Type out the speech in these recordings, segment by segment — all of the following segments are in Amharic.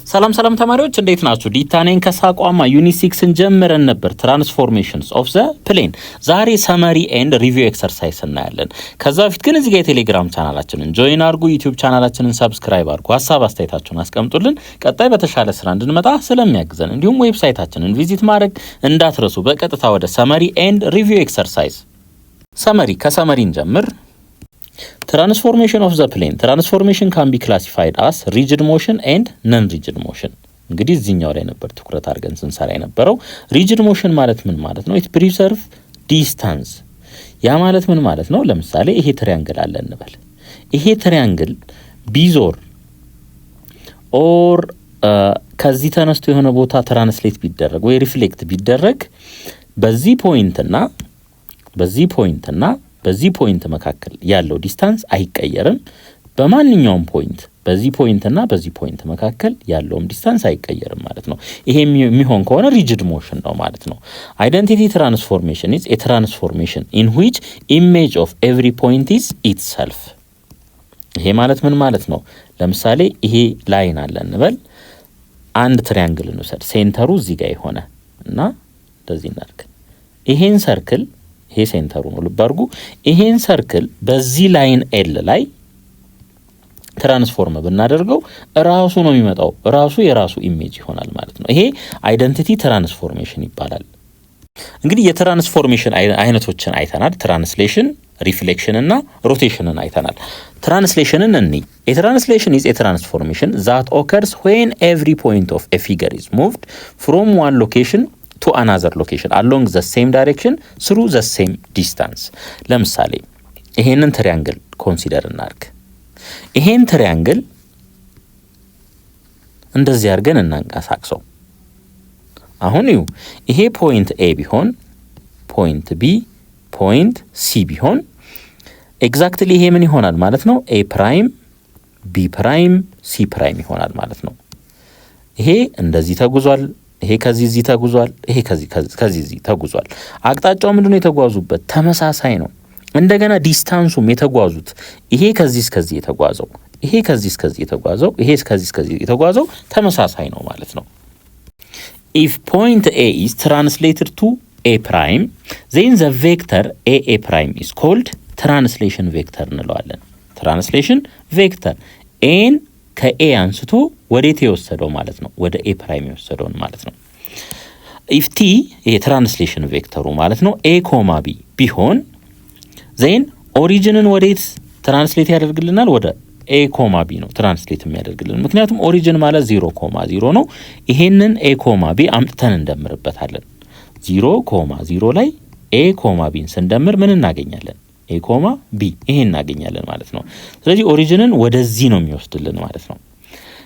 ሰላም ተማሪዎች እንዴት ናችሁ? ዲታኔን ከሳቋማ ዩኒት 6ን ጀምረን ነበር ትራንስፎርሜሽንስ ኦፍ ዘ ፕሌን። ዛሬ ሰመሪ ኤንድ ሪቪው ኤክሰርሳይዝ እናያለን። ከዛ በፊት ግን እዚህ ጋር የቴሌግራም ቻናላችንን ጆይን አድርጉ፣ ዩቲዩብ ቻናላችንን ሰብስክራይብ አድርጉ፣ ሀሳብ አስተያየታችሁን አስቀምጡልን። ቀጣይ በተሻለ ስራ እንድንመጣ ስለሚያግዘን እንዲሁም ዌብሳይታችንን ቪዚት ማድረግ እንዳትረሱ። በቀጥታ ወደ ሰመሪ ኤንድ ሪቪው ኤክሰርሳይዝ። ከሰመሪን ጀምር። Transformation of the plane. Transformation can be classified as rigid motion and non-rigid motion. እንግዲህ እዚህኛው ላይ ነበር ትኩረት አድርገን ስንሰራ የነበረው። rigid motion ማለት ምን ማለት ነው? it preserve distance። ያ ማለት ምን ማለት ነው? ለምሳሌ ይሄ ትሪያንግል አለ እንበል። ይሄ ትሪያንግል ቢዞር ኦር ከዚህ ተነስቶ የሆነ ቦታ ትራንስሌት ቢደረግ ወይ ሪፍሌክት ቢደረግ በዚህ ፖይንት መካከል ያለው ዲስታንስ አይቀየርም። በማንኛውም ፖይንት በዚህ ፖይንትና በዚህ ፖይንት መካከል ያለውም ዲስታንስ አይቀየርም ማለት ነው። ይሄ የሚሆን ከሆነ ሪጅድ ሞሽን ነው ማለት ነው። አይደንቲቲ ትራንስፎርሜሽን ኢዝ ኤ ትራንስፎርሜሽን ኢን ዊች ኢሜጅ ኦፍ ኤቭሪ ፖይንት ኢዝ ኢትሰልፍ። ይሄ ማለት ምን ማለት ነው? ለምሳሌ ይሄ ላይን አለ እንበል። አንድ ትሪያንግል እንውሰድ። ሴንተሩ እዚህ ጋር የሆነ እና እንደዚህ እናድርግ። ይሄን ሰርክል ይሄ ሴንተሩ ነው ልብ አድርጉ። ይሄን ሰርክል በዚህ ላይን ኤል ላይ ትራንስፎርም ብናደርገው ራሱ ነው የሚመጣው። ራሱ የራሱ ኢሜጅ ይሆናል ማለት ነው። ይሄ አይደንቲቲ ትራንስፎርሜሽን ይባላል። እንግዲህ የትራንስፎርሜሽን አይነቶችን አይተናል። ትራንስሌሽን፣ ሪፍሌክሽን እና ሮቴሽንን አይተናል። ትራንስሌሽንን እንይ። A translation is a transformation that occurs when every point of a figure is moved from one location to another location along the same direction through the same distance. ለምሳሌ ይሄንን ትሪያንግል ኮንሲደር እናርግ። ይሄን ትሪያንግል እንደዚህ አድርገን እናንቀሳቅሰው። አሁን ይሄ ፖይንት A ቢሆን ፖይንት B ፖይንት C ቢሆን ኤግዛክትሊ ይሄ ምን ይሆናል ማለት ነው? A ፕራይም B ፕራይም C ፕራይም ይሆናል ማለት ነው። ይሄ እንደዚህ ተጉዟል። ይሄ ከዚህ ተጉዟል። ይሄ ከዚህ ተጉዟል። አቅጣጫው ምንድነው? የተጓዙበት ተመሳሳይ ነው። እንደገና ዲስታንሱም የተጓዙት ይሄ ከዚህ እስከዚህ የተጓዘው ይሄ ከዚህ እስከዚህ የተጓዘው ይሄ ከዚህ እስከዚህ የተጓዘው ተመሳሳይ ነው ማለት ነው። if point A is translated to A prime then the vector A prime is called translation vector እንለዋለን። ትራንስሌሽን ቬክተር ኤን ከኤ አንስቶ ወዴት የወሰደው ማለት ነው? ወደ ኤ ፕራይም የወሰደውን ማለት ነው። ኢፍ ቲ የትራንስሌሽን ቬክተሩ ማለት ነው ኤ ኮማ ቢ ቢሆን ዜን ኦሪጂንን ወዴት ትራንስሌት ያደርግልናል? ወደ ኤ ኮማ ቢ ነው ትራንስሌት የሚያደርግልን። ምክንያቱም ኦሪጂን ማለት 0,0 ነው። ይሄንን ኤ ኮማ ቢ አምጥተን እንደምርበታለን። 0,0 ላይ ኤ ኮማ ቢን ስንደምር ምን እናገኛለን? ኤ ኮማ ቢ ይሄን እናገኛለን ማለት ነው። ስለዚህ ኦሪጂንን ወደዚህ ነው የሚወስድልን ማለት ነው።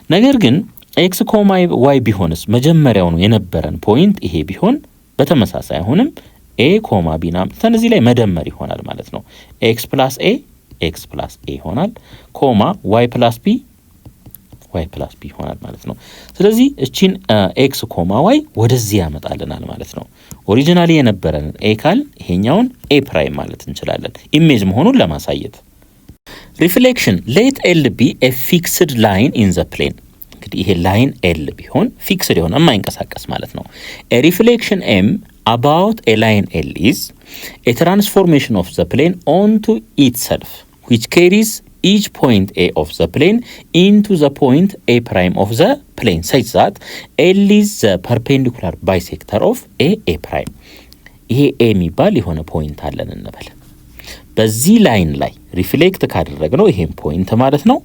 ነገር ግን ኤክስ ኮማ ዋይ ቢሆንስ መጀመሪያው ነው የነበረን ፖይንት ይሄ ቢሆን በተመሳሳይ አሁንም ኤ ኮማ ቢ አምጥተን እዚህ ላይ መደመር ይሆናል ማለት ነው። ኤክስ ፕላስ ኤ ይሆናል ኮማ ዋይ ፕላስ ቢ ይሆናል ማለት ነው። ስለዚህ እቺን ኤክስ ኮማ ዋይ ወደዚህ ያመጣልናል ማለት ነው። ኦሪጂናሊ የነበረን ኤ ካል ይሄኛውን ኤ ፕራይም ማለት እንችላለን ኢሜጅ መሆኑን ለማሳየት። ሪፍሌክሽን ሌት ኤል ቢ ኤ ፊክስድ ላይን ኢን ዘ ፕሌን። እንግዲህ ይሄ ላይን ኤል ቢሆን ፊክስድ የሆነ የማይንቀሳቀስ ማለት ነው። ኤ ሪፍሌክሽን ኤም about a line L is a transformation of the plane onto itself which carries each point A of the plane into the point A prime of the plane such that L is the perpendicular bisector of A prime. ይሄ A የሚባል የሆነ ፖይንት አለን እንበል። በዚህ ላይን ላይ ሪፍሌክት ካደረግነው ይሄን ፖይንት ማለት ነው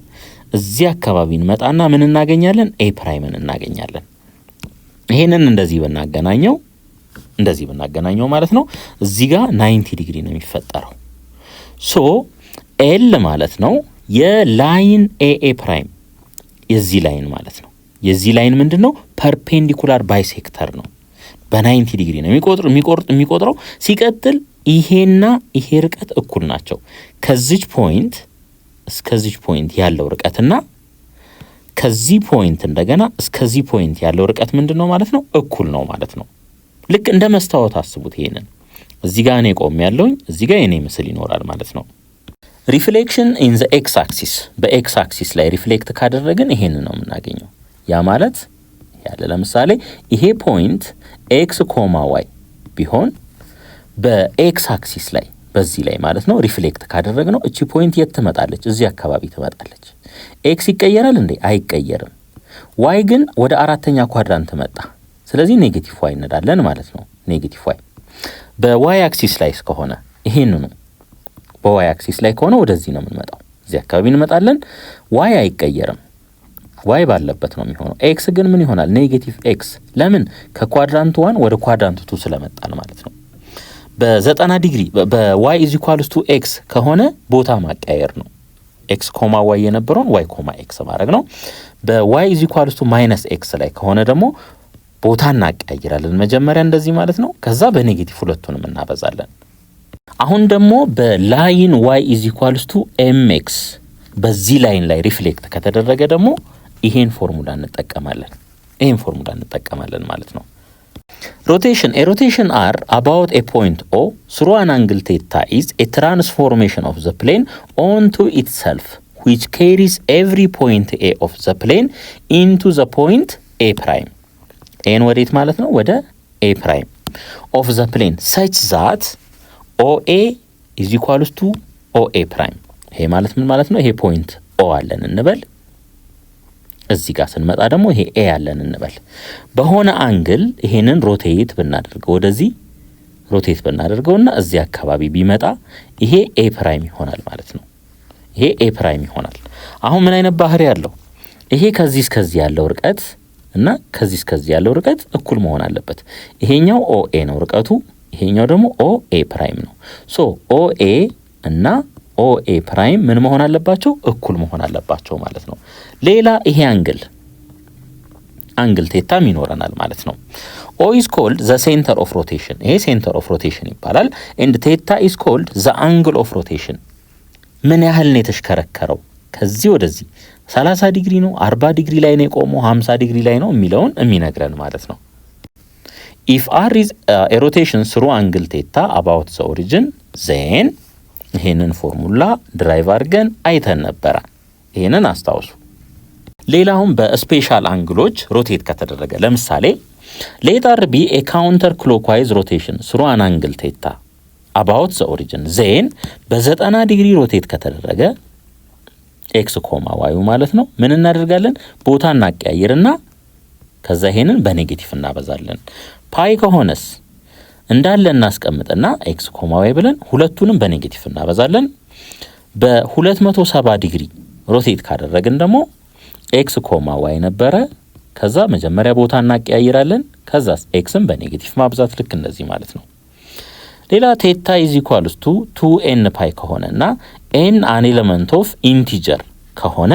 እዚህ አካባቢ እንመጣና ምን እናገኛለን? A ፕራይምን እናገኛለን። ይሄንን እንደዚህ ብናገናኘው ማለት ነው እዚህ ጋር 90 ዲግሪ ነው የሚፈጠረው። ሶ ኤል ማለት ነው የላይን ኤ ፕራይም የዚህ ላይን ማለት ነው። የዚህ ላይን ምንድነው? ፐርፔንዲኩላር ባይሴክተር ነው። በ90 ዲግሪ ነው የሚቆጥረው። ሲቀጥል ይሄና ይሄ ርቀት እኩል ናቸው። ከዚች ፖይንት እስከዚች ፖይንት ያለው ርቀትና ከዚህ ፖይንት እንደገና እስከዚህ ፖይንት ያለው ርቀት ምንድነው ማለት ነው? እኩል ነው ማለት ነው። ልክ እንደ መስታወት አስቡት። ይሄንን እዚህ ጋር እኔ ቆም ያለውኝ እዚህ ጋር የኔ ምስል ይኖራል ማለት ነው። ሪፍሌክሽን ኢን ዘ ኤክስ አክሲስ በኤክስ አክሲስ ላይ ሪፍሌክት ካደረግን ይሄንን ነው የምናገኘው። ያ ማለት ያለ ለምሳሌ ይሄ ፖይንት ኤክስ ኮማ ዋይ ቢሆን በኤክስ አክሲስ ላይ በዚህ ላይ ማለት ነው ሪፍሌክት ካደረግነው እቺ ፖይንት የት ትመጣለች? እዚህ አካባቢ ትመጣለች። ኤክስ ይቀየራል እንዴ? አይቀየርም። ዋይ ግን ወደ አራተኛ ኳድራንት መጣ። ስለዚህ ኔጌቲቭ ዋይ እንላለን ማለት ነው። ኔጌቲቭ ዋይ በዋይ አክሲስ ላይ እስከሆነ ይሄንኑ በዋይ አክሲስ ላይ ከሆነ ወደዚህ ነው የምንመጣው፣ እዚህ አካባቢ እንመጣለን። ዋይ አይቀየርም፣ ዋይ ባለበት ነው የሚሆነው። ኤክስ ግን ምን ይሆናል? ኔጌቲቭ ኤክስ። ለምን? ከኳድራንት 1 ወደ ኳድራንት 2 ስለመጣን ማለት ነው። በ90 ዲግሪ በዋይ ኢዝ ኢኳልስ ቱ ኤክስ ከሆነ ቦታ ማቀያየር ነው። ኤክስ ኮማ ዋይ የነበረውን ዋይ ኮማ ኤክስ ማድረግ ነው። በዋይ ኢዝ ኢኳልስ ቱ ማይነስ ኤክስ ላይ ከሆነ ደግሞ ቦታ እናቀያይራለን። መጀመሪያ እንደዚህ ማለት ነው። ከዛ በኔጌቲቭ ሁለቱንም እናበዛለን። አሁን ደግሞ በላይን ዋይ ኢዝ ኢኳልስ ቱ ኤም ኤክስ በዚህ ላይን ላይ ሪፍሌክት ከተደረገ ደግሞ ይሄን ፎርሙላ እንጠቀማለን ማለት ነው። ሮቴሽን a rotation r about a point o through an angle theta is a transformation of the plane onto itself which carries every point a of the plane into the point a prime n ወዴት ማለት ነው? ወደ a prime of the plane such that oa is equals to oa prime። ይሄ ማለት ምን ማለት ነው? ይሄ ፖይንት o አለን እንበል። እዚህ ጋር ስንመጣ ደግሞ ይሄ ኤ ያለን እንበል። በሆነ አንግል ይሄንን ሮቴት ብናደርገው ወደዚህ ሮቴት ብናደርገውና እዚህ አካባቢ ቢመጣ ይሄ ኤ ፕራይም ይሆናል ማለት ነው። ይሄ ኤ ፕራይም ይሆናል። አሁን ምን አይነት ባህሪ ያለው? ይሄ ከዚህ እስከዚህ ያለው ርቀት እና ከዚህ እስከዚህ ያለው ርቀት እኩል መሆን አለበት። ይሄኛው ኦ ኤ ነው ርቀቱ፣ ይሄኛው ደግሞ ኦ ኤ ፕራይም ነው። ሶ ኦ ኤ እና ኦ ኤ ፕራይም ምን መሆን አለባቸው? እኩል መሆን አለባቸው ማለት ነው። ሌላ ይሄ አንግል ቴታም ይኖረናል ማለት ነው። ኦ ኢዝ ኮልድ ዘ ሴንተር ኦፍ ሮቴሽን፣ ይሄ ሴንተር ኦፍ ሮቴሽን ይባላል። ኤንድ ቴታ ኢዝ ኮልድ ዘ አንግል ኦፍ ሮቴሽን፣ ምን ያህል ነው የተሽከረከረው ከዚህ ወደዚህ 30 ዲግሪ ነው፣ 40 ዲግሪ ላይ ነው የቆመው፣ 50 ዲግሪ ላይ ነው የሚለውን የሚነግረን ማለት ነው። ኢፍ አር ኢዝ ኤ ሮቴሽን ስሩ አንግል ቴታ አባውት ዘ ኦሪጂን ዜን ይሄንን ፎርሙላ ድራይቭ አድርገን አይተን ነበረ። ይሄንን አስታውሱ። ሌላውን በስፔሻል አንግሎች ሮቴት ከተደረገ ለምሳሌ ሌተር ቢ ኤ ካውንተር ክሎክዋይዝ ሮቴሽን ስሩ አን አንግል ቴታ አባውት ዘ ኦሪጂን ዜን በ90 ዲግሪ ሮቴት ከተደረገ ኤክስ ኮማ ዋዩ ማለት ነው። ምን እናደርጋለን? ቦታ እናቀያይርና ከዛ ይሄንን በኔጌቲቭ እናበዛለን። ፓይ ከሆነስ እንዳለ እናስቀምጥና ኤክስ ኮማ ዋይ ብለን ሁለቱንም በኔጌቲቭ እናበዛለን። በ270 ዲግሪ ሮቴት ካደረግን ደግሞ ኤክስ ኮማ ዋይ ነበረ። ከዛ መጀመሪያ ቦታ እናቀያይራለን። ከዛ ኤክስን በኔጌቲቭ ማብዛት ልክ እንደዚህ ማለት ነው። ሌላ ቴታ ኢዝ ኢኳልስ ቱ 2n ፓይ ከሆነና n አን ኤሌመንት ኦፍ ኢንቲጀር ከሆነ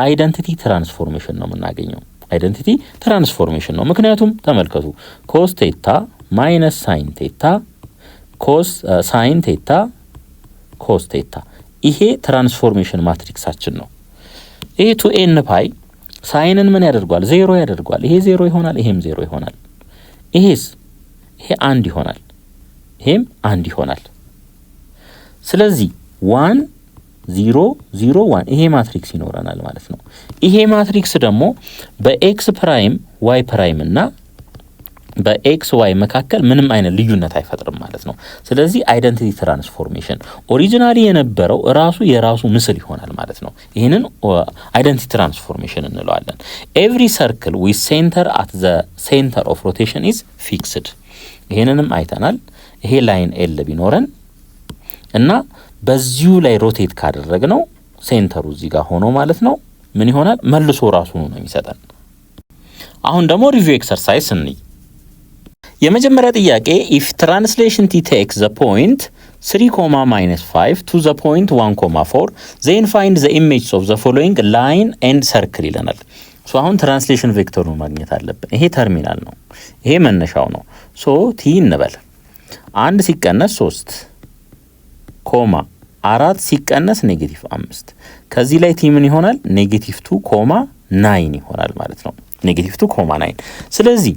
አይደንቲቲ ትራንስፎርሜሽን ነው የምናገኘው። አይደንቲቲ ትራንስፎርሜሽን ነው። ምክንያቱም ተመልከቱ ኮስ ቴታ ማይነስ ሳይን ቴታ ኮስ ሳይን ቴታ ኮስ ቴታ ይሄ ትራንስፎርሜሽን ማትሪክሳችን ነው። ይሄ 2n ፓይ ሳይንን ምን ያደርጓል? ዜሮ ያደርጓል። ይሄ ዜሮ ይሆናል፣ ይሄም ዜሮ ይሆናል። ይሄስ ይሄ አንድ ይሆናል፣ ይሄም አንድ ይሆናል። ስለዚህ 1 0 0 1 ይሄ ማትሪክስ ይኖረናል ማለት ነው። ይሄ ማትሪክስ ደግሞ በኤክስ ፕራይም ዋይ ፕራይም እና በኤክስ ዋይ መካከል ምንም አይነት ልዩነት አይፈጥርም ማለት ነው። ስለዚህ አይደንቲቲ ትራንስፎርሜሽን ኦሪጂናሊ የነበረው ራሱ የራሱ ምስል ይሆናል ማለት ነው። ይህንን አይደንቲቲ ትራንስፎርሜሽን እንለዋለን። ኤቭሪ ሰርክል ዊዝ ሴንተር አት ዘ ሴንተር ኦፍ ሮቴሽን ኢዝ ፊክስድ። ይህንንም አይተናል። ይሄ ላይን ኤል ቢኖረን እና በዚሁ ላይ ሮቴት ካደረግነው ሴንተሩ እዚህ ጋር ሆኖ ማለት ነው ምን ይሆናል? መልሶ ራሱን ነው የሚሰጠን። አሁን ደግሞ ሪቪው ኤክሰርሳይዝ እንይ። የመጀመሪያ ጥያቄ ኢፍ ትራንስሌሽን ቲ ቴክስ ዘ ፖይንት 3,-5 ቱ ዘ ፖይንት 1,4 ዜን ፋይንድ ዘ ኢሜጅስ ኦፍ ዘ ፎሎዊንግ ላይን ኤንድ ሰርክል ይለናል። ሶ አሁን ትራንስሌሽን ቬክተሩን ማግኘት አለብን። ይሄ ተርሚናል ነው፣ ይሄ መነሻው ነው። ሶ ቲ እንበል 1 ሲቀነስ 3 ኮማ 4 ሲቀነስ -5 ከዚህ ላይ ቲ ምን ይሆናል? -2,9 ይሆናል ማለት ነው። -2,9 ስለዚህ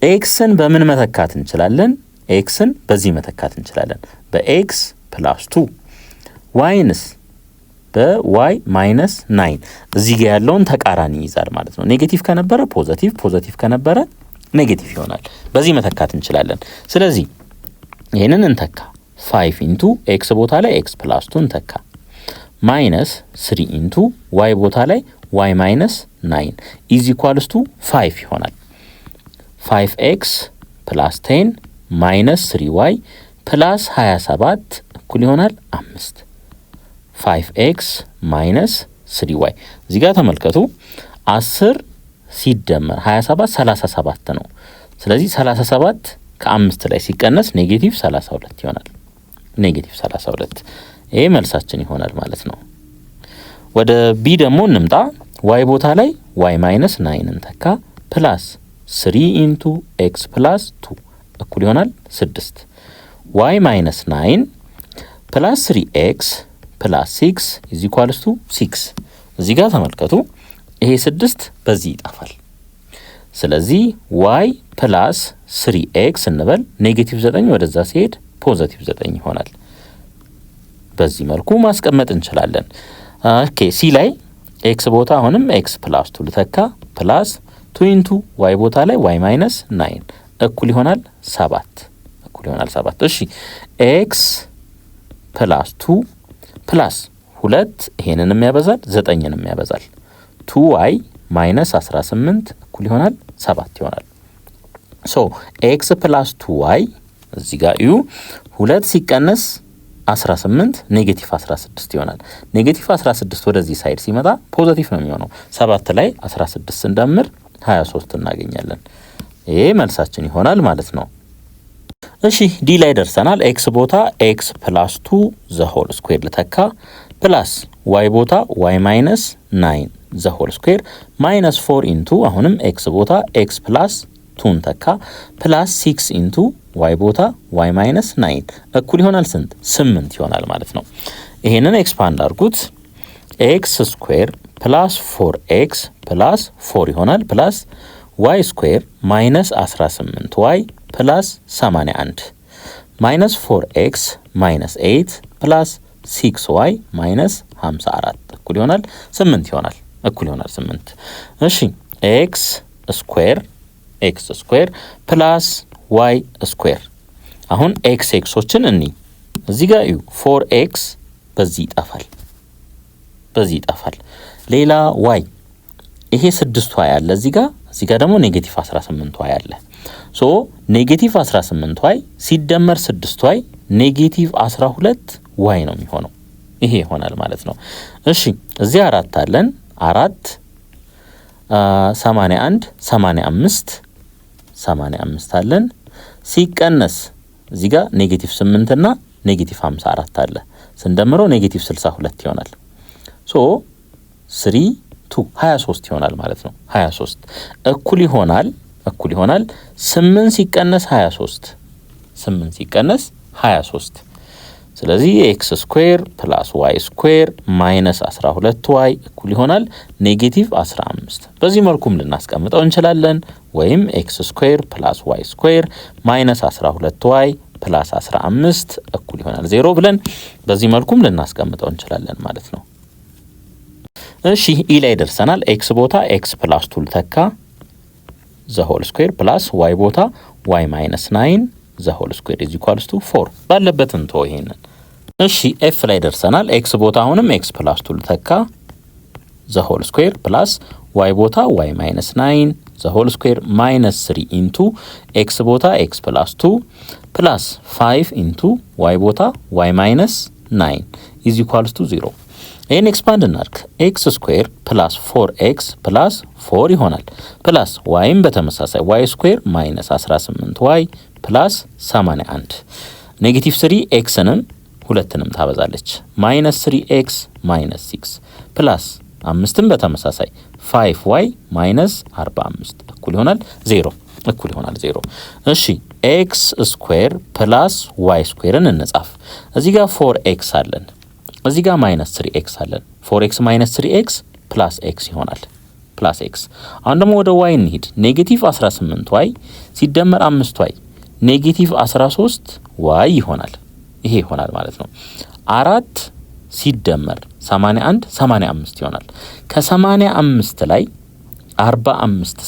ኤክስን በምን መተካት እንችላለን? ኤክስን በዚህ መተካት እንችላለን በኤክስ +2 ዋይንስ በy ማይነስ 9 እዚህ ጋር ያለውን ተቃራኒ ይዛል ማለት ነው። ኔጌቲቭ ከነበረ ፖዚቲቭ፣ ፖዚቲቭ ከነበረ ኔጌቲቭ ይሆናል። በዚህ መተካት እንችላለን። ስለዚህ ይሄንን እንተካ 5 ኢንቱ x ቦታ ላይ x + 2 እንተካ ማይነስ 3 ኢንቱ y ቦታ ላይ y ማይነስ 9 ኢዝ ኢኳልስ ቱ 5 ይሆናል። 5x + 10 ማይነስ 3y ፕላስ 27 እኩል ይሆናል 5 5x ማይነስ 3y እዚህ ጋር ተመልከቱ 10 ሲደመር 27 37 ነው። ስለዚህ 37 ከ5 ላይ ሲቀነስ ኔጌቲቭ 32 ይሆናል። ኔጌቲቭ 32 ይሄ መልሳችን ይሆናል ማለት ነው። ወደ ቢ ደግሞ እንምጣ። y ቦታ ላይ y ማይነስ 9 እንተካ ፕላስ 3 ኢንቱ x ፕላስ 2 እኩል ይሆናል 6 y ማይነስ 9 ፕላስ 3x ፕላስ 6 ኢዝ ኢኳልስ ቱ 6 እዚህ ጋር ተመልከቱ ይሄ 6 በዚህ ይጣፋል። ስለዚህ y ፕላስ 3x እንበል ኔጌቲቭ 9 ወደዛ ሲሄድ ፖዚቲቭ 9 ይሆናል። በዚህ መልኩ ማስቀመጥ እንችላለን። ኦኬ ሲ ላይ x ቦታ አሁንም x ፕላስ 2 ልተካ ፕላስ 2 ኢንቱ y ቦታ ላይ y ማይነስ 9 እኩል ይሆናል 7 እኩል ይሆናል 7። እሺ x ፕላስ 2 ፕላስ 2 ይሄንንም ያበዛል 9ንም ያበዛል 2y ማይነስ 18 እኩል ይሆናል 7 ይሆናል። ሶ x ፕላስ 2y እዚህ ጋር እዩ 2 ሲቀነስ 18 ኔጌቲቭ 16 ይሆናል። ኔጌቲቭ 16 ወደዚህ ሳይድ ሲመጣ ፖዚቲቭ ነው የሚሆነው። 7 ላይ 16 ስንደምር 23 እናገኛለን። ይሄ መልሳችን ይሆናል ማለት ነው። እሺ ዲ ላይ ደርሰናል። ኤክስ ቦታ ኤክስ ፕላስ 2 ዘ ሆል ስኩዌር ልተካ ፕላስ ዋይ ቦታ ዋይ ማይነስ 9 ዘ ሆል ስኩዌር ማይነስ 4 ኢንቱ አሁንም ኤክስ ቦታ ኤክስ ፕላስ 2 ተካ ፕላስ 6 ኢንቱ ዋይ ቦታ ዋይ ማይነስ 9 እኩል ይሆናል ስንት? 8 ይሆናል ማለት ነው። ይሄንን ኤክስፓንድ አድርጉት። ኤክስ ስኩዌር ፕላስ 4ኤክስ ፕላስ 4 ይሆናል ፕላስ ዋይ ስኩዌር ማይነስ 18 ዋይ ፕላስ 81 ማይነስ 4ኤክስ ማይነስ 8 ፕላስ 6y ማይነስ 54 እኩል ይሆናል 8 ይሆናል እኩል ይሆናል 8። እሺ ኤክስ ስኩዌር ፕላስ ዋይ ስኩዌር አሁን ኤክስ ኤክሶችን እኒ እዚህ ጋር እዩ 4x በዚህ ይጠፋል ሌላ ዋይ ይሄ 6y አለ እዚህ ጋር ደግሞ ኔጌቲቭ 18y አለ። ሶ ኔጌቲቭ 18y ሲደመር 6y ኔጌቲቭ 12y ነው የሚሆነው። ይሄ ይሆናል ማለት ነው። እሺ እዚህ 4 አለን 4 81 85 አለን ሲቀነስ እዚህ ጋር ኔጌቲቭ 8 እና ኔጌቲቭ 54 አለ ስንደምረው ኔጌቲቭ 62 ይሆናል። ሶ 3 2 23 ይሆናል ማለት ነው። 23 እኩል ይሆናል 8 ሲቀነስ 23 ስለዚህ ኤክስ ስኩዌር ፕላስ ዋይ ስኩዌር ማይነስ 12y እኩል ይሆናል ኔጌቲቭ 15። በዚህ መልኩም ልናስቀምጠው እንችላለን። ወይም ኤክስ ስኩዌር ፕላስ ዋይ ስኩዌር ማይነስ 12y ፕላስ 15 እኩል ይሆናል 0 ብለን በዚህ መልኩም ልናስቀምጠው እንችላለን ማለት ነው። እሺ ኢ ላይ ደርሰናል። ኤክስ ቦታ ኤክስ ፕላስ 2 ተካ ዘ ሆል ስኩዌር ፕላስ ዋይ ቦታ ዋይ ማይነስ 9 ዘ ሆል ስኩዌር ኢዝ ኢኳልስ ቱ 4 ባለበት እንቶ ይሄንን። እሺ ኤፍ ላይ ደርሰናል። ኤክስ ቦታ አሁንም ኤክስ ፕላስ 2 ተካ ዘ ሆል ስኩዌር ፕላስ ዋይ ቦታ ዋይ ማይነስ 9 ዘ ሆል ስኩዌር ማይነስ 3 ኢንቱ ኤክስ ቦታ ኤክስ ፕላስ 2 ፕላስ 5 ኢንቱ ዋይ ቦታ ዋይ ማይነስ 9 ኢዝ ኢኳልስ ቱ 0። ይሄን ኤክስፓንድ እናድርግ። ኤክስ ስኩዌር ፕላስ 4x ፕላስ 4 ይሆናል ፕላስ ዋይም በተመሳሳይ ዋይ ስኩዌር ማይነስ 18y ፕላስ 81 ኔጌቲቭ 3 ኤክስንም ሁለትንም ታበዛለች ማይነስ 3x ማይነስ 6 ፕላስ 5ም በተመሳሳይ 5y ማይነስ 45 እኩል ይሆናል 0 እሺ ኤክስ ስኩዌር ፕላስ ዋይ ስኩዌርን እንጻፍ። እዚህ ጋር 4x አለን እዚህ ጋር ማይነስ 3x አለን 4x ማይነስ 3x ፕላስ x ይሆናል ፕላስ x። አሁን ደግሞ ወደ y እንሂድ። ኔጌቲቭ 18y ሲደመር 5y ኔጌቲቭ 13y ይሆናል። ይሄ ይሆናል ማለት ነው። 4 ሲደመር 81 85 ይሆናል። ከ85 ላይ 45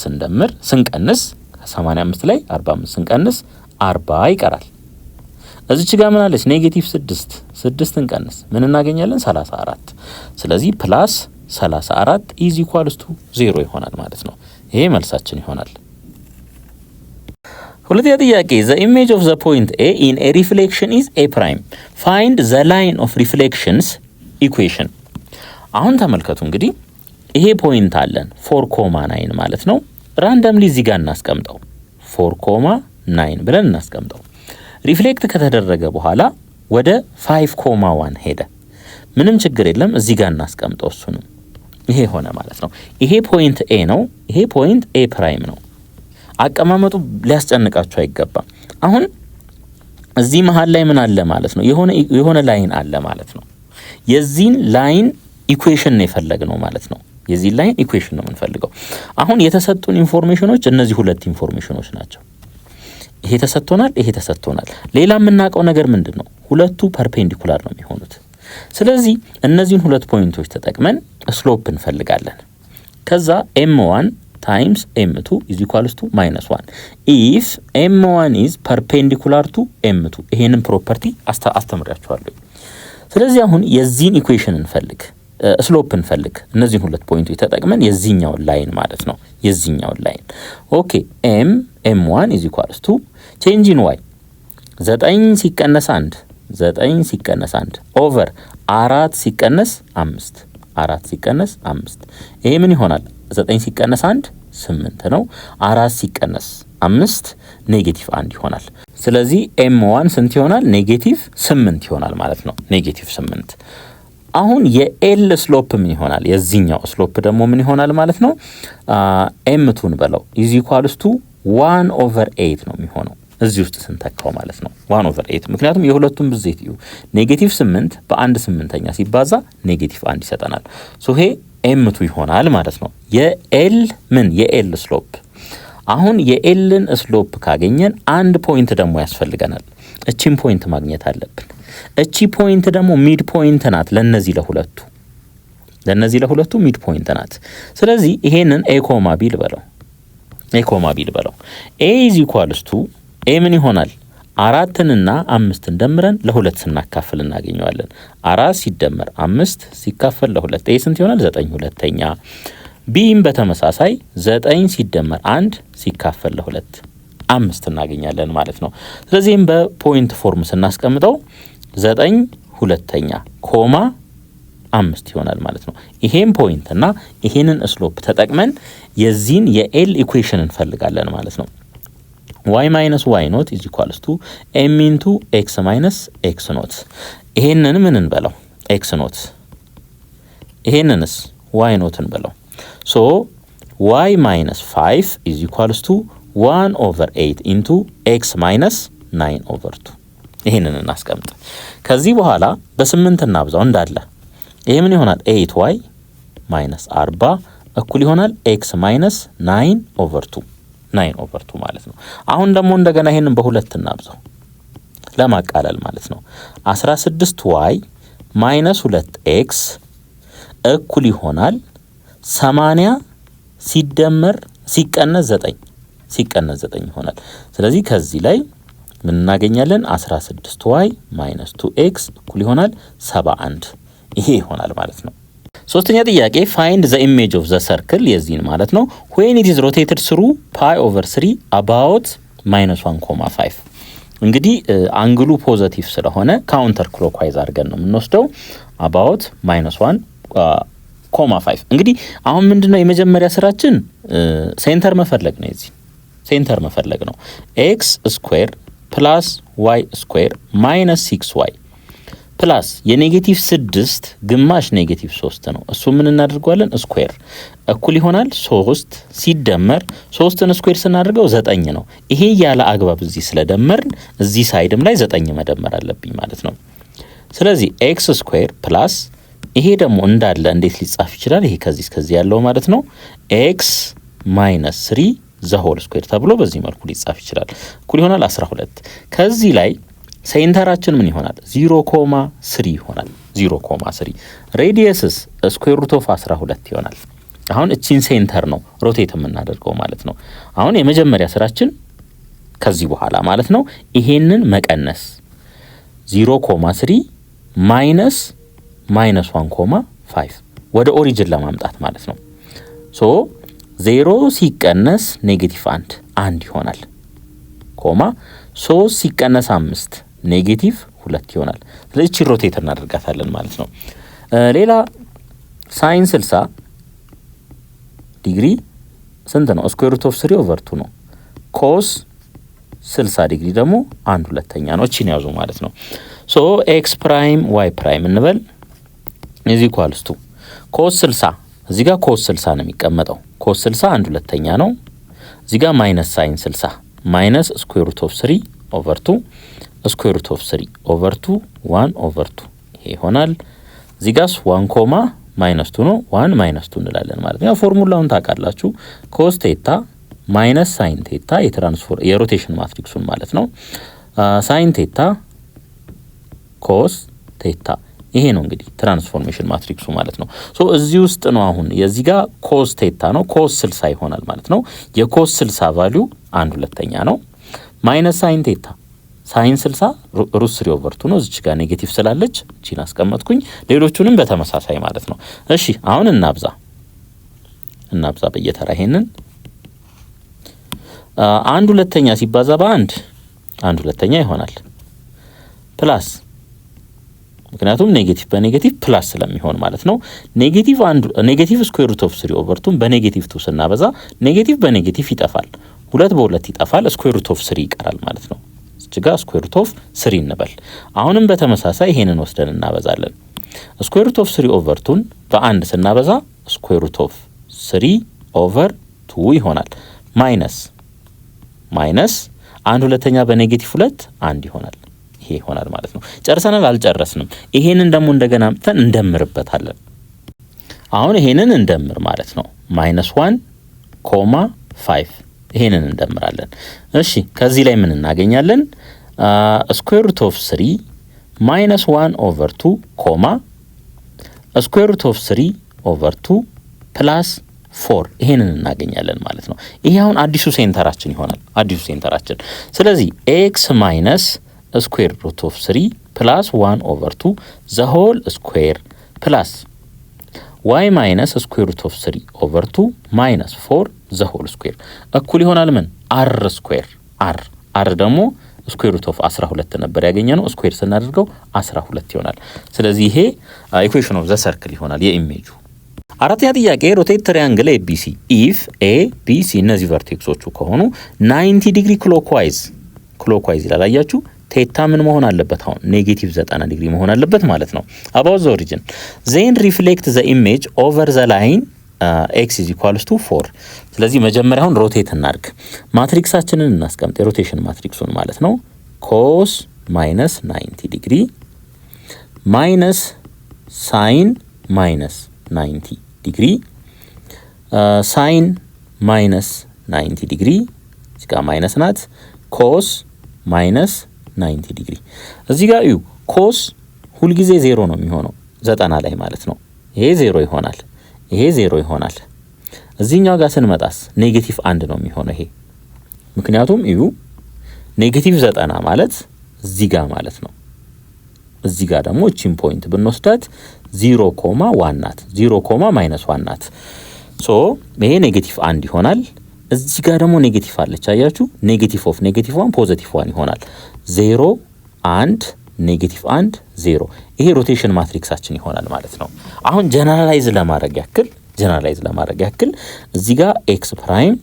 ስንቀንስ ከ85 ላይ 45 ስንቀንስ 40 ይቀራል። እዚች ጋር ምን አለች? ኔጌቲቭ 6 እንቀንስ ምን እናገኛለን? 34። ስለዚህ ፕላስ 34 ኢዝ ኢኳልስ ቱ 0 ይሆናል ማለት ነው። ይሄ መልሳችን ይሆናል። ሁለተኛ ጥያቄ the image of the point A in a reflection is A prime. Find the line of reflections equation. አሁን ተመልከቱ እንግዲህ ይሄ ፖይንት አለን 4,9 ማለት ነው። ራንደምሊ እዚህ ጋር እናስቀምጠው 4,9 ብለን እናስቀምጠው። ሪፍሌክት ከተደረገ በኋላ ወደ 5,1 ሄደ። ምንም ችግር የለም እዚህ ጋር እናስቀምጠው እሱንም። ይሄ ሆነ ማለት ነው። ይሄ ፖይንት ኤ ነው። ይሄ ፖይንት ኤ ፕራይም ነው። አቀማመጡ ሊያስጨንቃችሁ አይገባም። አሁን እዚህ መሃል ላይ ምን አለ ማለት ነው? የሆነ ላይን አለ ማለት ነው። የዚህን ላይን ኢኩዌሽን ነው የፈለግነው ማለት ነው። የዚህን ላይን ኢኩዌሽን ነው የምንፈልገው። አሁን የተሰጡን ኢንፎርሜሽኖች እነዚህ ሁለት ኢንፎርሜሽኖች ናቸው። ይሄ ተሰጥቶናል፣ ይሄ ተሰጥቶናል። ሌላ የምናውቀው ነገር ምንድን ነው? ሁለቱ ፐርፔንዲኩላር ነው የሚሆኑት። ስለዚህ እነዚህን ሁለት ፖይንቶች ተጠቅመን ስሎፕ እንፈልጋለን። ከዛ m1 times m2 is equals to -1 if m1 is perpendicular to m2 ይሄንን ፕሮፐርቲ አስተምራችኋለሁ። ስለዚህ አሁን የዚህን ኢኩዌሽን እንፈልግ፣ ስሎፕ እንፈልግ። እነዚህን ሁለት ፖይንቶች ተጠቅመን የዚህኛውን ላይን ማለት ነው፣ የዚህኛውን ላይን ኦኬ። m1 is equals to change in y 9 ሲቀነስ 1 9 ሲቀነስ 1 ኦቨር 4 ሲቀነስ 5 4 ሲቀነስ 5 ይሄ ምን ይሆናል? 9 ሲቀነስ 1 8 ነው። 4 ሲቀነስ 5 ኔጌቲቭ 1 ይሆናል። ስለዚህ m1 ስንት ይሆናል? ኔጌቲቭ 8 ይሆናል ማለት ነው። ኔጌቲቭ 8። አሁን የኤል ስሎፕ ምን ይሆናል? የዚህኛው ስሎፕ ደግሞ ምን ይሆናል ማለት ነው? m2ን በለው ኢዝ ኢኳልስ ቱ 1/8 ነው የሚሆነው እዚህ ውስጥ ስንተካው ማለት ነው 1/8። ምክንያቱም የሁለቱም ብዜት እዩ። ኔጌቲቭ 8 በ1 8ኛ ሲባዛ ኔጌቲቭ 1 ይሰጠናል። ሶ ይሄ m2 ይሆናል ማለት ነው። የኤል ስሎፕ። አሁን የኤልን ስሎፕ ካገኘን አንድ ፖይንት ደግሞ ያስፈልገናል። እቺን ፖይንት ማግኘት አለብን። እቺ ፖይንት ደግሞ ሚድ ፖይንት ናት ለነዚህ ለሁለቱ ሚድ ፖይንት ናት። ስለዚህ ይሄንን ኤ ኮማ ቢል በለው ኤ ኢዝ ኢኳልስ ቱ ኤ ምን ይሆናል? 4ንና 5ን ደምረን ለ2 ስናካፍል እናገኘዋለን። 4 ሲደመር 5 ሲካፈል ለ2 ኤ ስንት ይሆናል? 9 ሁለተኛ። ቢም በተመሳሳይ 9 ሲደመር 1 ሲካፈል ለ2 5 እናገኛለን ማለት ነው። ስለዚህም በፖይንት ፎርም ስናስቀምጠው 9 ሁለተኛ ኮማ 5 ይሆናል ማለት ነው። ይሄን ፖይንት እና ይሄንን ስሎፕ ተጠቅመን የዚህን የኤል ኢኩዌሽን እንፈልጋለን ማለት ነው። y minus y naught is equals to m into x minus x naught። ይሄንን ምን እንበለው? x naught። ይሄንንስ y naught እንበለው። so y minus 5 is equals to 1/8 into x minus 9/2። ይሄንን እናስቀምጥ። ከዚህ በኋላ በ8 እናብዛው እንዳለ። ይሄ ምን ይሆናል? 8y minus 40 እኩል ይሆናል x minus 9/2 9/2 ማለት ነው። አሁን ደግሞ እንደገና ይሄንን በሁለት እናብዛው ለማቃለል ማለት ነው። 16y minus 2x እኩል ይሆናል 80 ሲቀነስ 9 ይሆናል። ስለዚህ ከዚህ ላይ ምን እናገኛለን? 16y minus 2x እኩል ይሆናል 71። ይሄ ይሆናል ማለት ነው። ሶስተኛ ጥያቄ find the image of the circle የዚህን ማለት ነው when it is rotated through pi over 3 about -1,5። እንግዲህ አንግሉ ፖዚቲቭ ስለሆነ ካውንተር ክሎክዋይዝ አድርገን ነው የምንወስደው about -1,5። እንግዲህ አሁን ምንድነው የመጀመሪያ ስራችን ሴንተር መፈለግ ነው። የዚህ ሴንተር መፈለግ ነው። x ስኩዌር ፕላስ y ስኩዌር ማይነስ 6y ፕላስ የኔጌቲቭ 6 ግማሽ ኔጌቲቭ 3 ነው። እሱ ምን እናደርጋለን? ስኩዌር እኩል ይሆናል 3 ሲደመር 3ን ስኩዌር ስናደርገው 9 ነው። ይሄ ያለ አግባብ እዚህ ስለደመርን እዚህ ሳይድም ላይ 9 መደመር አለብኝ ማለት ነው። ስለዚህ x ስኩዌር ፕላስ ይሄ ደግሞ እንዳለ እንዴት ሊጻፍ ይችላል? ይሄ ከዚህ እስከዚህ ያለው ማለት ነው x ማይነስ 3 ዘ ሆል ስኩዌር ተብሎ በዚህ መልኩ ሊጻፍ ይችላል። እኩል ይሆናል 12። ከዚህ ላይ ሴንተራችን ምን ይሆናል? 0,3 ይሆናል። 0.3 ሬዲየስስ ስኩዌር ሩት ኦፍ 12 ይሆናል። አሁን እቺን ሴንተር ነው ሮቴት የምናደርገው ማለት ነው። አሁን የመጀመሪያ ስራችን ከዚህ በኋላ ማለት ነው ይሄንን መቀነስ 0.3 ማይነስ -1.5 ወደ ኦሪጅን ለማምጣት ማለት ነው። ሶ 0 ሲቀነስ -1 ይሆናል ኮማ 3 ሲቀነስ 5 -2 ይሆናል። ስለዚህ ሮቴት እናደርጋታለን ማለት ነው። ሌላ ሳይን 60 ዲግሪ ስንት ነው? ስኩዌር ሩት ኦፍ 3/2 ነው። ኮስ 60 ዲግሪ ደግሞ 1/2 ነው። እቺን ያዙ ማለት ነው። ሶ ኤክስ ፕራይም ዋይ ፕራይም እንበል ኢዝ ኢኳልስ ቱ ኮስ 60 እዚህ ጋር ኮስ 60 ነው የሚቀመጠው። ኮስ 60 1/2 ነው። እዚህ ጋር ማይነስ ሳይን 60 ማይነስ ስኩዌር ሩት ኦፍ 3/2 ስኩዌር ሩት ኦፍ 3/2 1/2 ይሄ ይሆናል። እዚህ ጋር 1 ኮማ -2 ነው 1 -2 እንላለን ማለት ነው። ፎርሙላውን ታውቃላችሁ። ኮስ ቴታ ማይነስ ሳይን ቴታ የሮቴሽን ማትሪክሱን ማለት ነው። ሳይን ቴታ ኮስ ቴታ ይሄ ነው እንግዲህ ትራንስፎርሜሽን ማትሪክሱ ማለት ነው። ሶ እዚህ ውስጥ ነው አሁን የዚህ ጋር ኮስ ቴታ ነው ኮስ 60 ይሆናል ማለት ነው። የኮስ 60 ቫልዩ 1/2 ነው። ማይነስ ሳይን ቴታ ሳይን 60 ሩት 3/2 ነው። እዚህ ጋር ኔጌቲቭ ስላለች እቺን አስቀመጥኩኝ። ሌሎቹንም በተመሳሳይ ማለት ነው። እሺ አሁን እናብዛ በየተራ ይሄንን 1/2 ሲባዛ በ1 1/2 ይሆናል ፕላስ ምክንያቱም ኔጌቲቭ በኔጌቲቭ ፕላስ ስለሚሆን ማለት ነው። ኔጌቲቭ ስኩዌር ሩት ኦፍ 3/2 በኔጌቲቭ 2 ስናበዛ ኔጌቲቭ በኔጌቲቭ ይጠፋል። 2 በ2 ይጠፋል። ስኩዌር ሩት ኦፍ 3 ይቀራል ማለት ነው። እዚህ ጋር ስኩዌር ሩት ኦፍ 3 እንበል። አሁንም በተመሳሳይ ይሄንን ወስደን እናበዛለን። ስኩዌር ሩት ኦፍ 3/2 በ1 ስናበዛ ስኩዌር ሩት ኦፍ 3/2 ይሆናል። ማይነስ 1/2 በኔጌቲቭ 2 1 ይሆናል። ይሄ ይሆናል ማለት ነው። ጨርሰናል? አልጨረስንም። ይሄንን ደግሞ እንደገና አምጥተን እንደምርበታለን። አሁን ይሄንን እንደምር ማለት ነው። -1.5 ይሄንን እንደምራለን። እሺ ከዚህ ላይ ምን እናገኛለን? ስኩዌር ሩት ኦፍ 3 -1/2 ኮማ ስኩዌር ሩት ኦፍ 3/2 ፕላስ 4 ይሄንን እናገኛለን ማለት ነው። ይሄ አሁን አዲሱ ሴንተራችን ይሆናል። ስለዚህ ኤክስ ማይነስ ስኩዌር ሩት ኦፍ 3 ፕላስ 1/2 ዘ ሆል ስኩዌር ፕላስ ዋይ ማይነስ ስኩዌር ሩት ኦፍ 3/2 ማይነስ 4 ዘ ሆል ስኩዌር እኩል ይሆናል ምን አር ስኩዌር አር ደግሞ ስኩዌር ሩት ኦፍ 12 ነበር ያገኘነው። ስኩዌር ስናደርገው 12 ይሆናል። ስለዚህ ይሄ ኢኩዌሽን ኦፍ ዘ ሰርክል ይሆናል የኢሜጁ። አራተኛ ጥያቄ ሮቴት ትሪያንግል ኤቢሲ ኢፍ ኤ ቢ ሲ እነዚህ ቨርቴክሶቹ ከሆኑ 90 ዲግሪ ክሎክዋይዝ ይላል። አያችሁ ቴታ ምን መሆን አለበት? አሁን ኔጌቲቭ 90 ዲግሪ መሆን አለበት ማለት ነው። አባውት ዘ ኦሪጂን ዜን ሪፍሌክት ዘ ኢሜጅ ኦቨር ዘ ላይን ኤክስ ኢዝ ኢኳልስ ቱ 4። ስለዚህ መጀመሪያውን ሮቴት እናድርግ። ማትሪክሳችንን እናስቀምጥ፣ የሮቴሽን ማትሪክሱን ማለት ነው። ኮስ ማይነስ 90 ዲግሪ ማይነስ ሳይን ማይነስ 90 ዲግሪ ሳይን ማይነስ 90 ዲግሪ እዚህ ጋር ማይነስ ናት። ኮስ ማይነስ 90 ዲግሪ እዚህ ጋር እዩ። ኮስ ሁልጊዜ 0 ነው የሚሆነው 90 ላይ ማለት ነው። ይሄ 0 ይሆናል፣ ይሄ 0 ይሆናል። እዚህኛው ጋር ስንመጣስ ኔጌቲቭ 1 ነው የሚሆነው ይሄ። ምክንያቱም እዩ ኔጌቲቭ 90 ማለት እዚህ ጋር ማለት ነው። እዚህ ጋር ደግሞ እቺን ፖይንት ብንወስዳት 0.1 ናት፣ 0.-1 ናት። ሶ ይሄ ኔጌቲቭ 1 ይሆናል። እዚህ ጋር ደግሞ ኔጌቲቭ አለች አያችሁ። ኔጌቲቭ ኦፍ ኔጌቲቭ 1 ፖዚቲቭ 1 ይሆናል። 0 1 ኔጌቲቭ 1 0 ይሄ ሮቴሽን ማትሪክሳችን ይሆናል ማለት ነው። አሁን ጀነራላይዝ ለማድረግ ያክል እዚህ ጋር ኤክስ ፕራይም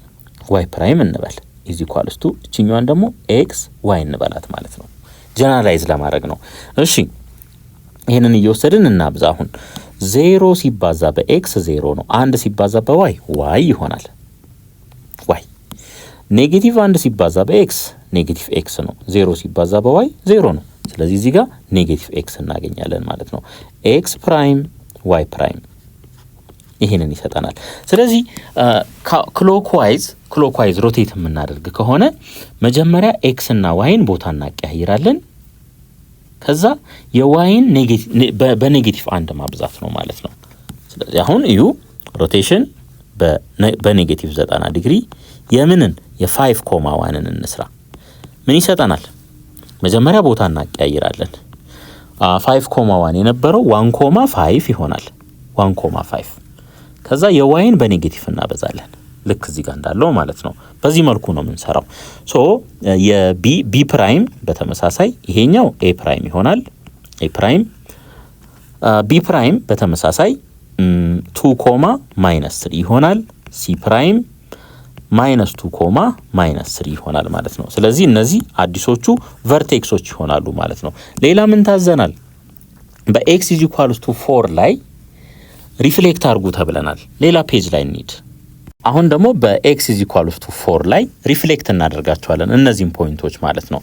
ዋይ ፕራይም እንበል ኢዝ ኢኳልስ ቱ እቺኛዋን ደግሞ ኤክስ ዋይ እንበላት ማለት ነው። ጀነራላይዝ ለማድረግ ነው። እሺ ይሄንን እየወሰድን እናብዛ። አሁን 0 ሲባዛ በኤክስ 0 ነው። 1 ሲባዛ በዋይ ዋይ ይሆናል። ዋይ ኔጌቲቭ 1 ሲባዛ በኤክስ ኔጌቲቭ ኤክስ ነው። 0 ሲባዛ በዋይ 0 ነው። ስለዚህ እዚህ ጋር ኔጌቲቭ ኤክስ እናገኛለን ማለት ነው። ኤክስ ፕራይም ዋይ ፕራይም ይሄንን ይሰጠናል። ስለዚህ ክሎክዋይዝ ሮቴት የምናደርግ ከሆነ መጀመሪያ ኤክስ እና ዋይን ቦታ እናቀያይራለን። ከዛ የዋይን በኔጌቲቭ 1 ማብዛት ነው ማለት ነው። ስለዚህ አሁን እዩ ሮቴሽን በኔጌቲቭ 90 ዲግሪ የምንን የ5,1ን እንስራ። ምን ይሰጠናል? መጀመሪያ ቦታ እናቀያይራለን። 5,1 የነበረው 1,5 ይሆናል። 1,5 ከዛ የዋይን በኔጌቲቭ እናበዛለን ልክ እዚህ ጋር እንዳለው ማለት ነው። በዚህ መልኩ ነው የምንሰራው። ሶ የቢ ፕራይም በተመሳሳይ ይሄኛው ኤ ፕራይም ይሆናል። ኤ ፕራይም ቢ ፕራይም በተመሳሳይ 2,-3 ይሆናል። ሲ ፕራይም -2,-3 ይሆናል ማለት ነው። ስለዚህ እነዚህ አዲሶቹ ቨርቴክሶች ይሆናሉ ማለት ነው። ሌላ ምን ታዘናል? በኤክስ ኢዝ ኢኳልስ ቱ 4 ላይ ሪፍሌክት አድርጉ ተብለናል። ሌላ ፔጅ ላይ እንሂድ። አሁን ደግሞ በኤክስ ኢዝ ኢኳልስ ቱ 4 ላይ ሪፍሌክት እናደርጋቸዋለን እነዚህን ፖይንቶች ማለት ነው።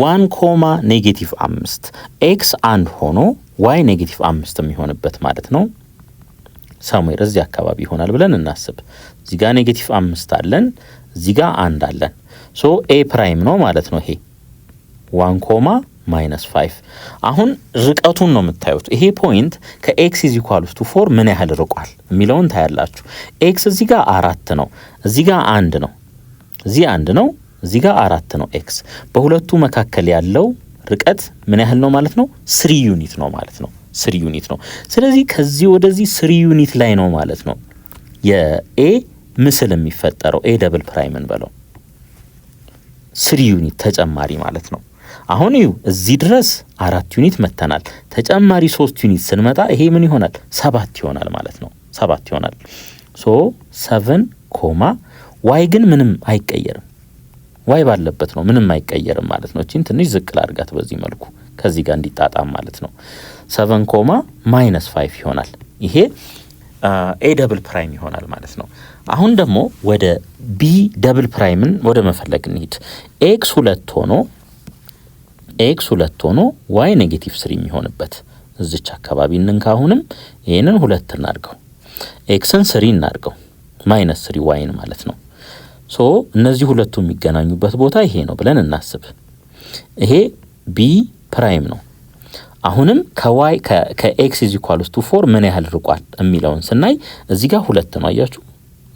1,-5 ኤክስ 1 ሆኖ ዋይ -5 የሚሆንበት ማለት ነው። ሳሙኤል እዚህ አካባቢ ይሆናል ብለን እናስብ። እዚህ ጋር -5 አለን፣ እዚህ ጋር 1 አለን። ሶ ኤ ፕራይም ነው ማለት ነው ይሄ 1,-5። አሁን ርቀቱን ነው የምታዩት። ይሄ ፖይንት ከኤክስ ኢዝ ኢኳልስ ቱ 4 ምን ያህል ርቋል የሚለውን ታያላችሁ። ኤክስ እዚህ ጋር 4 ነው፣ እዚህ ጋር 1 ነው፣ እዚህ 1 ነው፣ እዚህ ጋር 4 ነው። ኤክስ በሁለቱ መካከል ያለው ርቀት ምን ያህል ነው ማለት ነው? 3 ዩኒት ነው ማለት ነው። 3 ዩኒት ነው። ስለዚህ ከዚህ ወደዚህ 3 ዩኒት ላይ ነው ማለት ነው የኤ ምስል የሚፈጠረው። ኤ ደብል ፕራይምን በለው 3 ዩኒት ተጨማሪ ማለት ነው። አሁን ይሁ እዚህ ድረስ 4 ዩኒት መተናል። ተጨማሪ 3 ዩኒት ስንመጣ ይሄ ምን ይሆናል? 7 ይሆናል ማለት ነው። 7 ይሆናል። ሶ 7 ዋይ ግን ምንም አይቀየርም። ዋይ ባለበት ነው ምንም አይቀየርም ማለት ነው። እቺን ትንሽ ዝቅ ላድርጋት በዚህ መልኩ ከዚህ ጋር እንዲጣጣም ማለት ነው። 7,-5 ይሆናል። ይሄ ኤ ደብል ፕራይም ይሆናል ማለት ነው። አሁን ደግሞ ወደ ቢ ደብል ፕራይምን ወደ መፈለግ እንሂድ። ኤክስ 2 ሆኖ ዋይ -3 የሚሆንበት እዚች አካባቢ እንንካ። አሁንም ይሄንን 2 እናድርገው፣ ኤክስን 3 እናድርገው፣ -3 ዋይን ማለት ነው። ሶ እነዚህ ሁለቱ የሚገናኙበት ቦታ ይሄ ነው ብለን እናስብ። ይሄ ቢ ፕራይም ነው። አሁንም ከዋይ ከኤክስ ኢዝ ኢኳልስ ቱ 4 ምን ያህል ርቋል የሚለውን ስናይ እዚህ ጋር 2 ነው። አያችሁ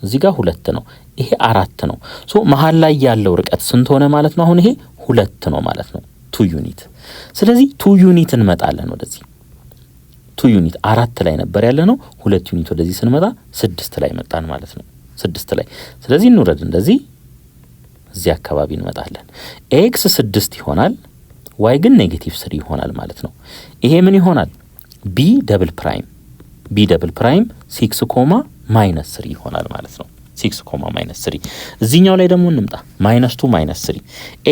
እዚህ ጋር 2 ነው፣ ይሄ 4 ነው። ሶ መሃል ላይ ያለው ርቀት ስንት ሆነ ማለት ነው? አሁን ይሄ 2 ነው ማለት ነው፣ 2 ዩኒት። ስለዚህ 2 ዩኒት እንመጣለን ወደዚህ። 2 ዩኒት 4 ላይ ነበር ያለ ነው። 2 ዩኒት ወደዚህ ስንመጣ 6 ላይ መጣን ማለት ነው። 6 ላይ። ስለዚህ እንውረድ እንደዚህ፣ እዚህ አካባቢ እንመጣለን። ኤክስ 6 ይሆናል፣ ዋይ ግን -3 ይሆናል ማለት ነው። ይሄ ምን ይሆናል? ቢ ደብል ፕራይም 6,-3 ይሆናል ማለት ነው። 6,-3 እዚህኛው ላይ ደግሞ እንምጣ። -2 -3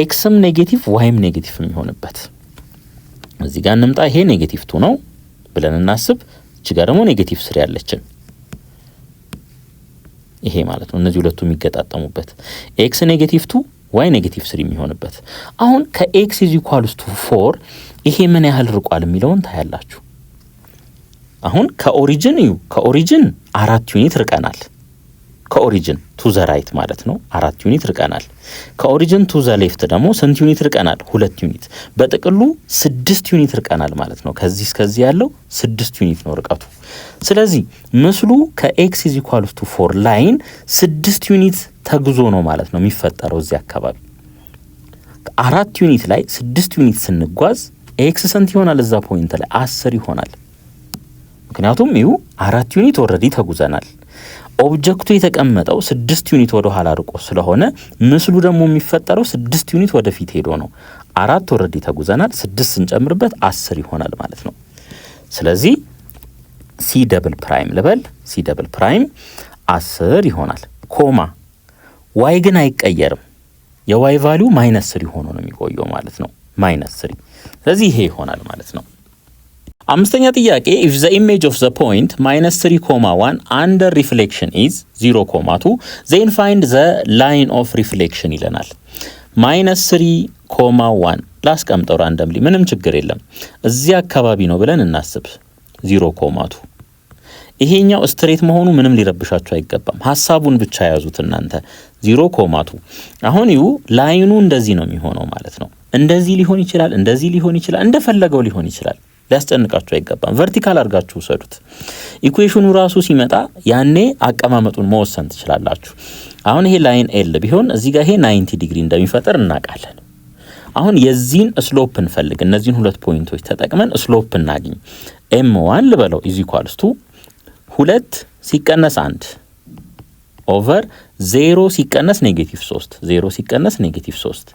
ኤክስም ኔጌቲቭ ዋይም ኔጌቲቭ የሚሆንበት እዚህ ጋር እንምጣ። ይሄ -2 ነው ብለን እናስብ። እዚህ ጋር ደግሞ -3 ያለችን ይሄ ማለት ነው። እነዚህ ሁለቱ የሚገጣጠሙበት ኤክስ -2 ዋይ -3 የሚሆንበት። አሁን ከኤክስ ኢዝ ኢኳልስ ቱ 4 ይሄ ምን ያህል ርቋል የሚለውን ታያላችሁ። አሁን ከኦሪጅን 4 ዩኒት ርቀናል። ከኦሪጅን ቱ ዘ ራይት ማለት ነው 4 ዩኒት ርቀናል። ከኦሪጅን ቱ ዘ ሌፍት ደግሞ ስንት ዩኒት ርቀናል? 2 ዩኒት። በጥቅሉ 6 ዩኒት ርቀናል ማለት ነው። ከዚህ እስከዚህ ያለው 6 ዩኒት ነው ርቀቱ። ስለዚህ ምስሉ ከኤክስ ኢዝ ኢኳልስ ቱ 4 ላይን 6 ዩኒት ተጉዞ ነው ማለት ነው የሚፈጠረው። እዚህ አካባቢ 4 ዩኒት ላይ 6 ዩኒት ስንጓዝ ኤክስ ስንት ይሆናል? እዛ ፖይንት ላይ 10 ይሆናል። ምክንያቱም 4 ዩኒት ኦልሬዲ ተጉዘናል። ኦብጀክቱ የተቀመጠው 6 ዩኒት ወደ ኋላ ርቆ ስለሆነ ምስሉ ደግሞ የሚፈጠረው 6 ዩኒት ወደፊት ሄዶ ነው። 4 ኦልሬዲ ተጉዘናል፣ 6 ስንጨምርበት 10 ይሆናል ማለት ነው። ስለዚህ ሲ ደብል ፕራይም ልበል። ሲ ደብል ፕራይም 10 ይሆናል። ዋይ ግን አይቀየርም። የዋይ ቫልዩ -3 ሆኖ ነው የሚቆየው ማለት ነው። -3። ስለዚህ ይሄ ይሆናል ማለት ነው። አምስተኛ ጥያቄ if the image of the point -3,1 under reflection is 0,2 then find the line of reflection ይለናል። -3,1 ላስቀምጠው ራንደምሊ፣ ምንም ችግር የለም። እዚህ አካባቢ ነው ብለን እናስብ። 0,2 ይሄኛው ስትሬት መሆኑ ምንም ሊረብሻችሁ አይገባም። ሐሳቡን ብቻ ያዙት እናንተ። 0,2 አሁን ላይኑ እንደዚህ ነው የሚሆነው ማለት ነው። እንደዚህ ሊሆን ይችላል፣ እንደዚህ ሊሆን ይችላል፣ እንደፈለገው ሊሆን ይችላል። ሊያስጨንቃችሁ አይገባም። ቨርቲካል አድርጋችሁ ውሰዱት። ኢኩዌሽኑ ራሱ ሲመጣ ያኔ አቀማመጡን መወሰን ትችላላችሁ። አሁን ይሄ ላይን ኤል ቢሆን እዚህ ጋር ይሄ 90 ዲግሪ እንደሚፈጠር እናውቃለን። አሁን የዚህን ስሎፕ እንፈልግ። እነዚህን ሁለት ፖይንቶች ተጠቅመን ስሎፕ እናግኝ። m1 ልበለው ኢዝ ኢኳልስ ቱ 2 ሲቀነስ 1 ኦቨር 0 ሲቀነስ -3 0 ሲቀነስ -3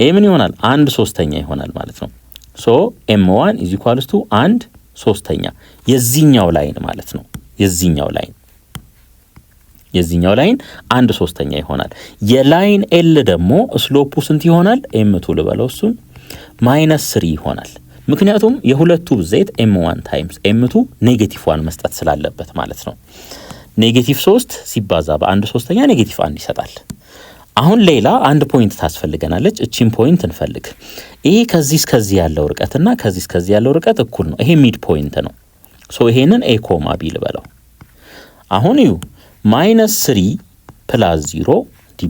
ይሄ ምን ይሆናል? 1/3 ይሆናል ማለት ነው። ሶ m1 ኢዝ ኢኳልስ ቱ 1/3 የዚህኛው ላይን ማለት ነው። የዚህኛው ላይን 1/3 ይሆናል። የላይን ኤል ደግሞ ስሎፑ ስንት ይሆናል? m2 ልበለው እሱን -3 ይሆናል። ምክንያቱም የሁለቱ ብዜት m1 ታይምስ m2 -1 መስጠት ስላለበት ማለት ነው። -3 ሲባዛ በ1/3 -1 ይሰጣል። አሁን ሌላ አንድ ፖይንት ታስፈልገናለች። እቺን ፖይንት እንፈልግ። ይሄ ከዚህ እስከዚህ ያለው ርቀትና ከዚህ እስከዚህ ያለው ርቀት እኩል ነው። ይሄ ሚድ ፖይንት ነው። ሶ ይሄንን a ኮማ b ልበለው። አሁን እዩ -3 + 0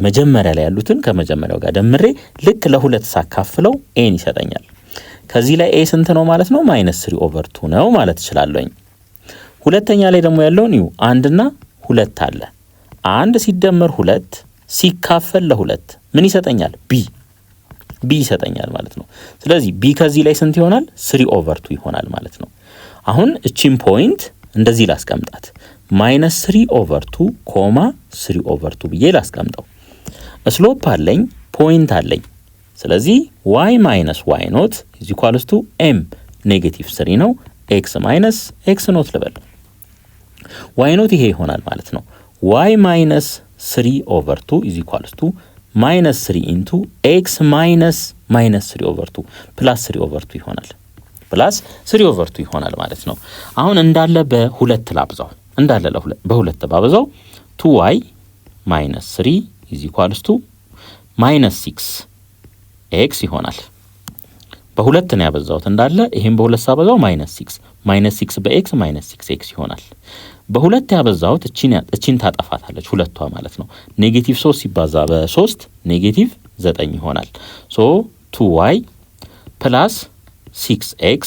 መጀመሪያ ላይ ያሉትን ከመጀመሪያው ጋር ደምሬ ልክ ለሁለት ሳካፍለው ኤን ይሰጠኛል። ከዚህ ላይ a ስንት ነው ማለት ነው? -3/2 ነው ማለት እችላለሁኝ። ሁለተኛ ላይ ደግሞ ያለውን እዩ 1 እና 2 አለ። 1 ሲደመር 2 ሲካፈል ለ2 ምን ይሰጠኛል? b ይሰጠኛል ማለት ነው። ስለዚህ b ከዚህ ላይ ስንት ይሆናል? 3/2 ይሆናል ማለት ነው። አሁን እቺን ፖይንት እንደዚህ ላስቀምጣት። -3/2 ኮማ 3/2 ብዬ ላስቀምጠው። ስሎፕ አለኝ፣ ፖይንት አለኝ። ስለዚህ y ማይነስ y ኖት ኢዝ ኢኳልስ ቱ m -3 ነው x ማይነስ x ኖት ልበል። y ኖት ይሄ ይሆናል ማለት ነው። y ማይነስ 3/2 ኢዝ ኢኳልስ ቱ -3 ኢንቱ x ማይነስ -3/2 ፕላስ 3/2 ይሆናል። ፕላስ 3/2 ይሆናል ማለት ነው። አሁን እንዳለ በሁለት ላብዛው። እንዳለ በሁለት ባብዛው 2y ማይነስ 3 ኢዝ ኢኳልስ ቱ -6 x ይሆናል። በሁለት ነው ያበዛውት እንዳለ። ይሄን በሁለት ሳበዛው -6 -6 በx -6x ይሆናል። በሁለት ያበዛውት እቺን ታጠፋታለች ሁለቷ ማለት ነው። -3 ሲባዛ በ3 -9 ይሆናል። ሶ 2y ፕላስ 6x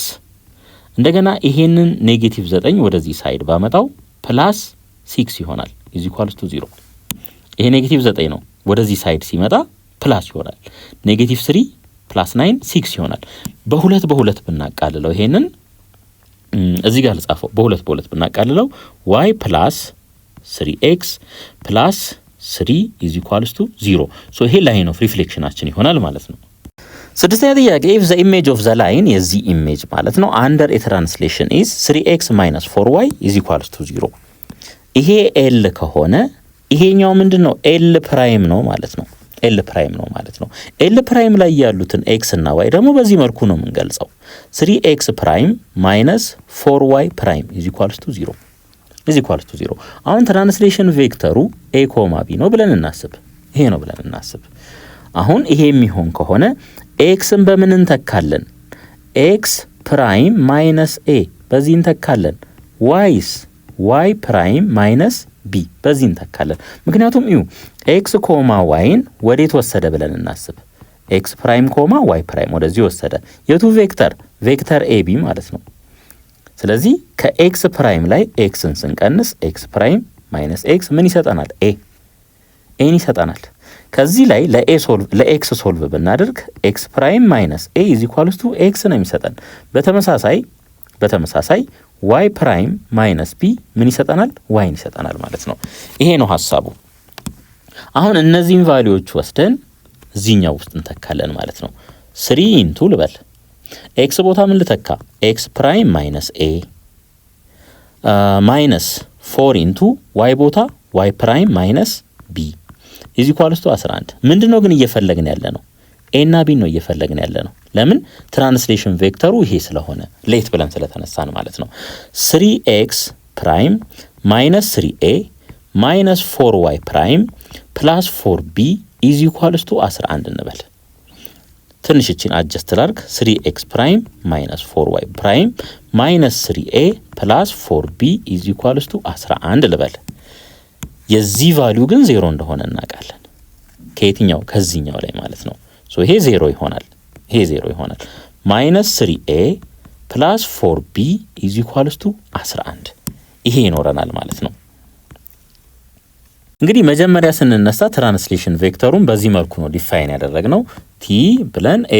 እንደገና ይሄንን -9 ወደዚህ ሳይድ ባመጣው ፕላስ 6 ይሆናል ኢዝ ኢኳልስ ቱ 0። ይሄ -9 ነው ወደዚህ ሳይድ ሲመጣ ፕላስ ይሆናል። -3 + 9 6 ይሆናል። በሁለት ብናቃልለው ይሄንን እዚህ ጋር ልጻፈው። በሁለት ብናቃልለው y ፕላስ 3x ፕላስ 3 ኢዝ ኢኳልስ ቱ 0። ሶ ይሄ ላይን ኦፍ ሪፍሌክሽናችን ይሆናል ማለት ነው። ስድስተኛ ጥያቄ if the image of the line የዚህ ኢሜጅ ማለት ነው under a translation is 3x minus 4y is equals to 0። ይሄ l ከሆነ ይሄኛው ምንድነው? l ፕራይም ነው ማለት ነው። l ፕራይም ነው ማለት ነው። l ፕራይም ላይ ያሉትን x እና y ደግሞ በዚህ መልኩ ነው የምንገልጸው። 3x ፕራይም minus 4y ፕራይም is equals to 0 is equals to 0። አሁን ትራንስሌሽን ቬክተሩ a, b ነው ብለን እናስብ። ይሄ ነው ብለን እናስብ። አሁን ይሄ የሚሆን ከሆነ ኤክስን በምን እንተካለን? ኤክስ ፕራይም ማይነስ ኤ በዚህ እንተካለን። ዋይስ ዋይ ፕራይም ማይነስ ቢ በዚህ እንተካለን። ምክንያቱም እዩ ኤክስ ኮማ ዋይን ወዴት ወሰደ ብለን እናስብ። ኤክስ ፕራይም ኮማ ዋይ ፕራይም ወደዚህ ወሰደ። የቱ ቬክተር? ቬክተር ኤ ቢ ማለት ነው። ስለዚህ ከኤክስ ፕራይም ላይ ኤክስን ስንቀንስ ኤክስ ፕራይም ማይነስ ኤክስ ምን ይሰጠናል? ኤን ይሰጠናል። ከዚህ ላይ ለኤክስ ሶልቭ ብናደርግ ኤክስ ፕራይም ማይነስ ኤ ኢዝ ኢኳልስ ቱ ኤክስ ነው የሚሰጠን። በተመሳሳይ ዋይ ፕራይም ማይነስ ቢ ምን ይሰጠናል? ዋይን ይሰጠናል ማለት ነው። ይሄ ነው ሐሳቡ። አሁን እነዚህን ቫልዩዎች ወስደን እዚህኛው ውስጥ እንተካለን ማለት ነው። 3 ኢንቱ ልበል ኤክስ ቦታ ምን ልተካ? ኤክስ ፕራይም ማይነስ ኤ ማይነስ 4 ኢንቱ ዋይ ቦታ ዋይ ፕራይም ማይነስ ቢ ኢዝ ኢኳልስ ቱ 11። ምንድነው ግን እየፈለግን ያለ ነው? ኤ እና ቢ ነው እየፈለግን ያለ ነው። ለምን? ትራንስሌሽን ቬክተሩ ይሄ ስለሆነ ሌት ብለን ስለተነሳን ማለት ነው። 3x ፕራይም ማይነስ 3a ማይነስ 4y ፕራይም ፕላስ 4b ኢዝ ኢኳልስ ቱ 11 እንበል። ትንሽ እቺን አጀስት ላድርግ። 3x ፕራይም ማይነስ 4y ፕራይም ማይነስ 3a ፕላስ 4b ኢዝ ኢኳልስ ቱ 11 ልበል። የዚህ ቫልዩ ግን 0 እንደሆነ እናውቃለን። ከየትኛው? ከዚህኛው ላይ ማለት ነው። ሶ ይሄ 0 ይሆናል። ይሄ 0 ይሆናል። -3a + 4b = 11 ይሄ ይኖረናል ማለት ነው። እንግዲህ መጀመሪያ ስንነሳ ትራንስሌሽን ቬክተሩን በዚህ መልኩ ነው ዲፋይን ያደረግነው t ብለን a,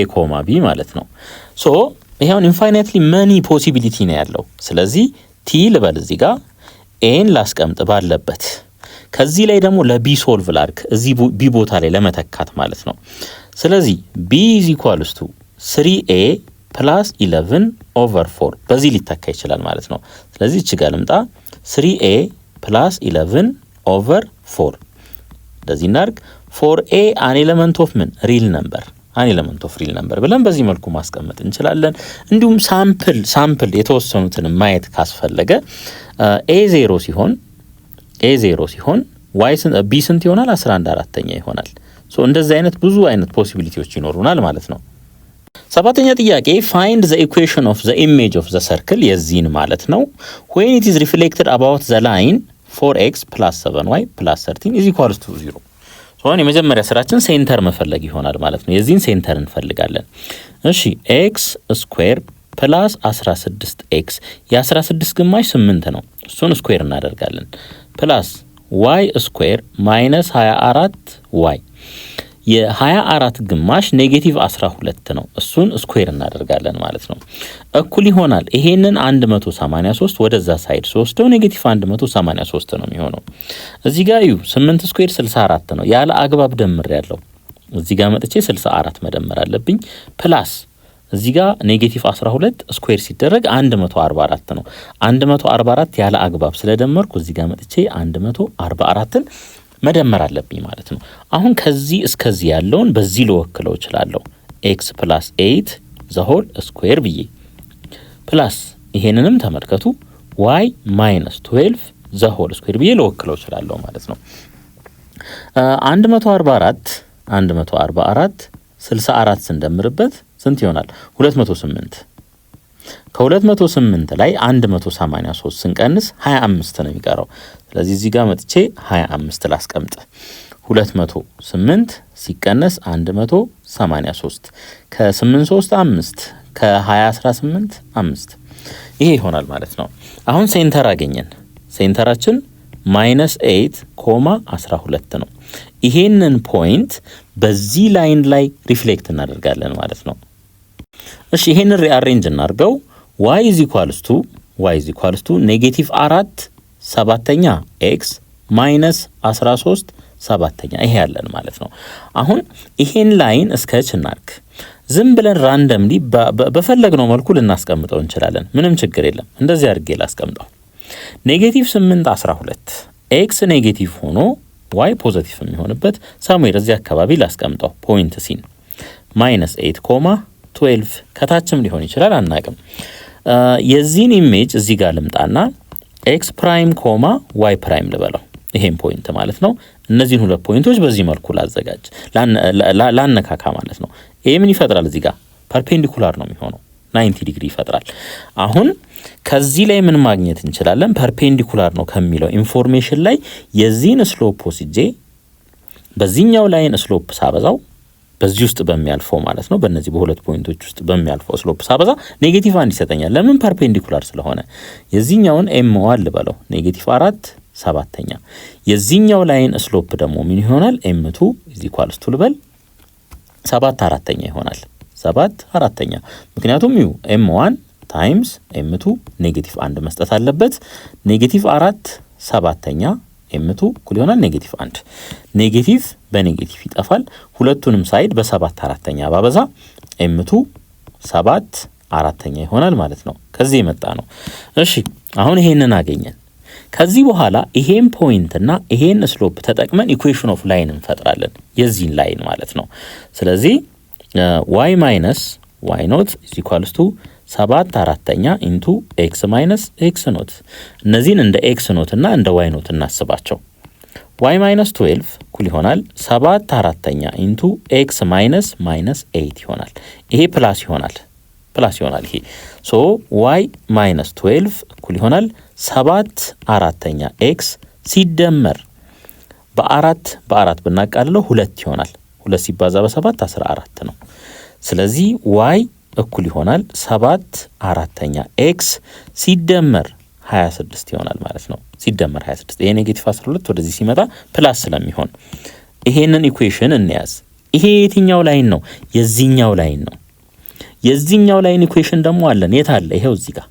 b ማለት ነው። ሶ ይሄውን ኢንፋይናይትሊ መኒ ፖሲቢሊቲ ነው ያለው። ስለዚህ t ልበል እዚህ ጋር ኤን ላስቀምጥ ባለበት፣ ከዚህ ላይ ደግሞ ለቢ ሶልቭ ላድርግ እዚህ ቢ ቦታ ላይ ለመተካት ማለት ነው። ስለዚህ b = 3a + 11/4 በዚህ ሊተካ ይችላል ማለት ነው። ስለዚህ እቺ ጋር ልምጣ 3a + 11/4 እንደዚህ እናድርግ። 4a አን ኤሌመንት ኦፍ ምን ሪል ነምበር ብለን በዚህ መልኩ ማስቀመጥ እንችላለን። እንዲሁም ሳምፕል የተወሰኑትን ማየት ካስፈለገ a0 ሲሆን b ስንት ይሆናል? 11/4 ይሆናል። ሶ እንደዚህ አይነት ብዙ አይነት ፖሲቢሊቲዎች ይኖሩናል ማለት ነው። ሰባተኛ ጥያቄ find the equation of the image of the circle የዚህን ማለት ነው when it is reflected about the line 4x + 7y + 13 = 0 ሶ የመጀመሪያ ስራችን ሴንተር መፈለግ ይሆናል ማለት ነው። የዚህን ሴንተር እንፈልጋለን። እሺ x² + 16x የ16 ግማሽ 8 ነው። እሱን ስኩዌር እናደርጋለን ፕላስ y² - 24y የ24 ግማሽ -12 ነው። እሱን ስኩዌር እናደርጋለን ማለት ነው። እኩል ይሆናል ይሄንን 183 ወደዛ ሳይድ ወስደው -183 ነው የሚሆነው። እዚህ ጋር 8 ስኩዌር 64 ነው። ያለ አግባብ ደምር ያለው እዚህ ጋር መጥቼ 64 መደመር አለብኝ ፕላስ እዚህ ጋር -12 ስኩዌር ሲደረግ 144 ነው። 144 ያለ አግባብ ስለደመርኩ እዚህ ጋር መጥቼ 144ን መደመር አለብኝ ማለት ነው። አሁን ከዚህ እስከዚህ ያለውን በዚህ ልወክለው እችላለሁ x + 8 the whole square ብዬ ፕላስ ይሄንንም ተመልከቱ y - 12 the whole square ብዬ ልወክለው እችላለሁ ማለት ነው። 144 64 ስንደምርበት ስንት ይሆናል? 208 ከ208 ላይ 183 ስንቀንስ 25 ነው የሚቀረው። ስለዚህ እዚህ ጋር መጥቼ 25 ላስቀምጥ። 208 ሲቀነስ 183 ከ83 5 ከ20 18 ይሄ ይሆናል ማለት ነው። አሁን ሴንተር አገኘን። ሴንተራችን -8 12 ነው። ይሄንን ፖይንት በዚህ ላይን ላይ ሪፍሌክት እናደርጋለን ማለት ነው። እሺ ይሄንን ሪአሬንጅ እናርገው y = -4 7ኛ x -13 7ኛ ይሄ ያለን ማለት ነው። አሁን ይሄን ላይን እስከች እናርግ። ዝም ብለን ራንደምሊ በፈለግነው መልኩ ልናስቀምጠው እንችላለን። ምንም ችግር የለም። እንደዚህ አድርጌ ላስቀምጠው። -8 12 x ኔጌቲቭ ሆኖ y ፖዚቲቭ የሚሆንበት ሳሙኤል እዚህ አካባቢ ላስቀምጠው ፖይንት ሲን -8 12 ከታችም ሊሆን ይችላል አናቅም። የዚህን ኢሜጅ እዚህ ጋር ልምጣና x ፕራይም y ፕራይም ልበለው። ይሄን ፖይንት ማለት ነው። እነዚህን ሁለት ፖይንቶች በዚህ መልኩ ላዘጋጅ ላነካካ ማለት ነው። ይሄ ምን ይፈጥራል? እዚህ ጋር ፐርፔንዲኩላር ነው የሚሆነው 90 ዲግሪ ይፈጥራል። አሁን ከዚህ ላይ ምን ማግኘት እንችላለን? ፐርፔንዲኩላር ነው ከሚለው ኢንፎርሜሽን ላይ የዚህን ስሎፕ ወስጄ በዚህኛው ላይን ስሎፕ ሳበዛው በዚህ ውስጥ በሚያልፈው ማለት ነው በእነዚህ በሁለት ፖይንቶች ውስጥ በሚያልፈው ስሎፕ ሳበዛ -1 ይሰጠኛል። ለምን? ፐርፔንዲኩላር ስለሆነ። የዚህኛውን m1 ልበለው -4 7ኛ የዚህኛው ላይን ስሎፕ ደግሞ ምን ይሆናል? m2 = ልበል 7 4ኛ ይሆናል። 7 4ኛ ምክንያቱም m1 ታይምስ m2 -1 መስጠት አለበት። -4 7ኛ m2 እኩል ይሆናል -1 ኔጌቲቭ በኔጌቲቭ ይጠፋል። ሁለቱንም ሳይድ በ7 4ኛ ባበዛ m2 7 4ኛ ይሆናል ማለት ነው። ከዚህ የመጣ ነው። እሺ አሁን ይሄንን አገኘን። ከዚህ በኋላ ይሄን ፖይንት እና ይሄን ስሎፕ ተጠቅመን ኢኩዌሽን ኦፍ ላይን እንፈጥራለን። የዚህን ላይን ማለት ነው። ስለዚህ y minus y naught = 7 4ኛ ኢንቱ x minus x naught እነዚህን እንደ x naught እና እንደ y naught እናስባቸው። y minus 12 እኩል ይሆናል 7 4ኛ ኢንቱ x minus -8 ይሆናል። ይሄ ፕላስ ይሆናል ይሄ ሶ y minus 12 እኩል ይሆናል 7 4ኛ x ሲደመር በ4 ብናቃልለው 2 ይሆናል። 2 ሲባዛ በ7 14 ነው። ስለዚህ y እኩል ይሆናል 7/4 x ሲደመር 26 ይሆናል ማለት ነው። ሲደመር 26 ይሄ ኔጌቲቭ 12 ወደዚህ ሲመጣ ፕላስ ስለሚሆን ይሄንን ኢኩዌሽን እንያዝ። ይሄ የትኛው ላይን ነው? የዚህኛው ላይን ነው። የዚህኛው ላይን ኢኩዌሽን ደግሞ አለን። የት አለ? ይሄው እዚህ ጋር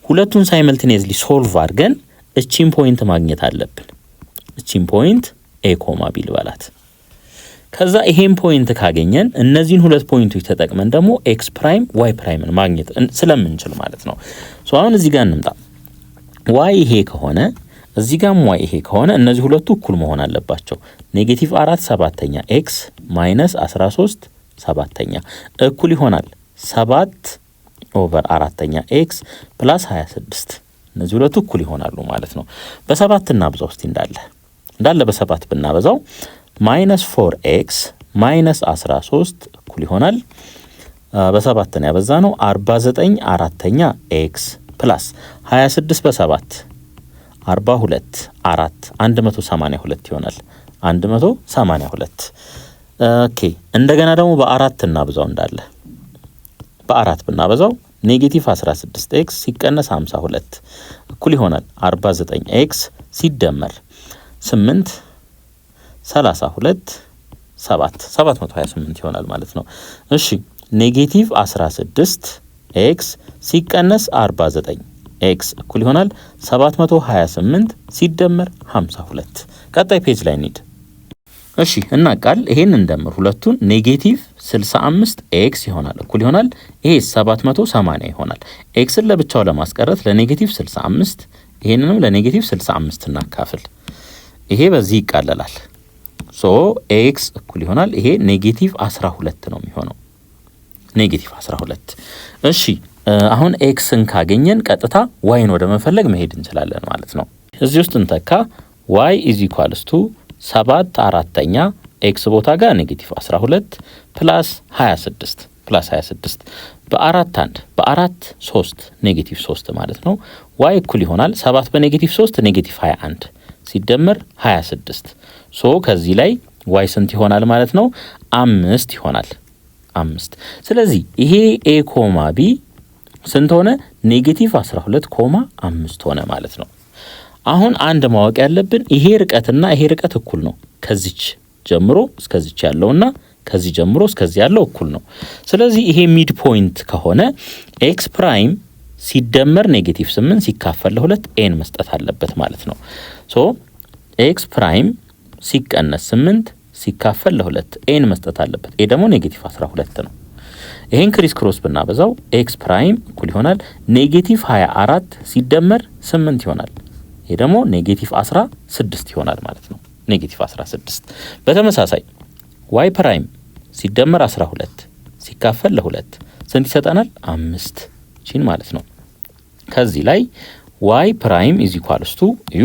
ሁለቱን ሳይመልቲኒየስሊ ሶልቭ አድርገን እቺን ፖይንት ማግኘት አለብን። እቺን ፖይንት a ኮማ b ልበላት። ከዛ ይሄን ፖይንት ካገኘን እነዚህን ሁለት ፖይንቶች ተጠቅመን ደግሞ x ፕራይም y ፕራይምን ማግኘት ስለምንችል ማለት ነው። ሶ አሁን እዚህ ጋር እንምጣ። y ይሄ ከሆነ እዚህ ጋርም y ይሄ ከሆነ እነዚህ ሁለቱ እኩል መሆን አለባቸው። ኔጌቲቭ 4/7 x ማይነስ 13/7 እኩል ይሆናል 7/4 x ፕላስ 26 እነዚህ ሁለቱ እኩል ይሆናሉ ማለት ነው። በ7 እናብዛው እስቲ እንዳለ በ7 ብናበዛው ማይነስ 4x ማይነስ 13 እኩል ይሆናል በ7 ነው ያበዛ ነው 49/4 x ፕላስ 26 በ7 42 4 182 ይሆናል 182። ኦኬ እንደገና ደግሞ በ4 እናብዛው እንዳለ በ4 ብናበዛው ኔጌቲቭ 16x ሲቀነስ 52 እኩል ይሆናል 49x ሲደመር 8 32 728 ይሆናል ማለት ነው። እሺ ኔጌቲቭ 16x ሲቀነስ 49x እኩል ይሆናል 728 ሲደመር 52። ቀጣይ ፔጅ ላይ እንሂድ። እሺ እናቃል ይሄን እንደምር ሁለቱን ኔጌቲቭ 65x ይሆናል እኩል ይሆናል ይሄ 780 ይሆናል። xን ለብቻው ለማስቀረት ለኔጌቲቭ 65 ይሄንንም ለኔጌቲቭ 65 እናካፍል። ይሄ በዚህ ይቃለላል። ሶ x እኩል ይሆናል ይሄ ኔጌቲቭ 12 ነው የሚሆነው ኔጌቲቭ 12። እሺ አሁን xን ካገኘን ቀጥታ yን ወደ መፈለግ መሄድ እንችላለን ማለት ነው። እዚህ ውስጥ እንተካ y = 7/4 x ቦታ ጋር ኔጌቲቭ 12 ፕላስ 26 በ4 3 ኔጌቲቭ 3 ማለት ነው። y እኩል ይሆናል 7 በኔጌቲቭ 3 ኔጌቲቭ 21 ሲደመር 26። ሶ ከዚህ ላይ y ስንት ይሆናል ማለት ነው? 5 ይሆናል 5። ስለዚህ ይሄ a ኮማ b ስንት ሆነ? ኔጌቲቭ 12.5 ሆነ ማለት ነው። አሁን አንድ ማወቅ ያለብን ይሄ ርቀትና ይሄ ርቀት እኩል ነው። ከዚች ጀምሮ እስከዚች ያለውና ከዚህ ጀምሮ እስከዚህ ያለው እኩል ነው። ስለዚህ ይሄ ሚድ ፖይንት ከሆነ x ፕራይም ሲደመር ኔጌቲቭ 8 ሲካፈል ለ2 ኤን መስጠት አለበት ማለት ነው። ሶ x ፕራይም ሲቀነስ 8 ሲካፈል ለ2 ኤን መስጠት አለበት። ኤ ደግሞ ኔጌቲቭ 12 ነው። ይሄን ክሪስ ክሮስ ብናበዛው x ፕራይም እኩል ይሆናል ኔጌቲቭ 24 ሲደመር 8 ይሆናል። ይሄ ደግሞ ኔጌቲቭ 16 ይሆናል ማለት ነው። ኔጌቲቭ 16። በተመሳሳይ y ፕራይም ሲደመር 12 ሲካፈል ለ2 ስንት ይሰጠናል? 5 ቺን ማለት ነው። ከዚህ ላይ y ፕራይም = ዩ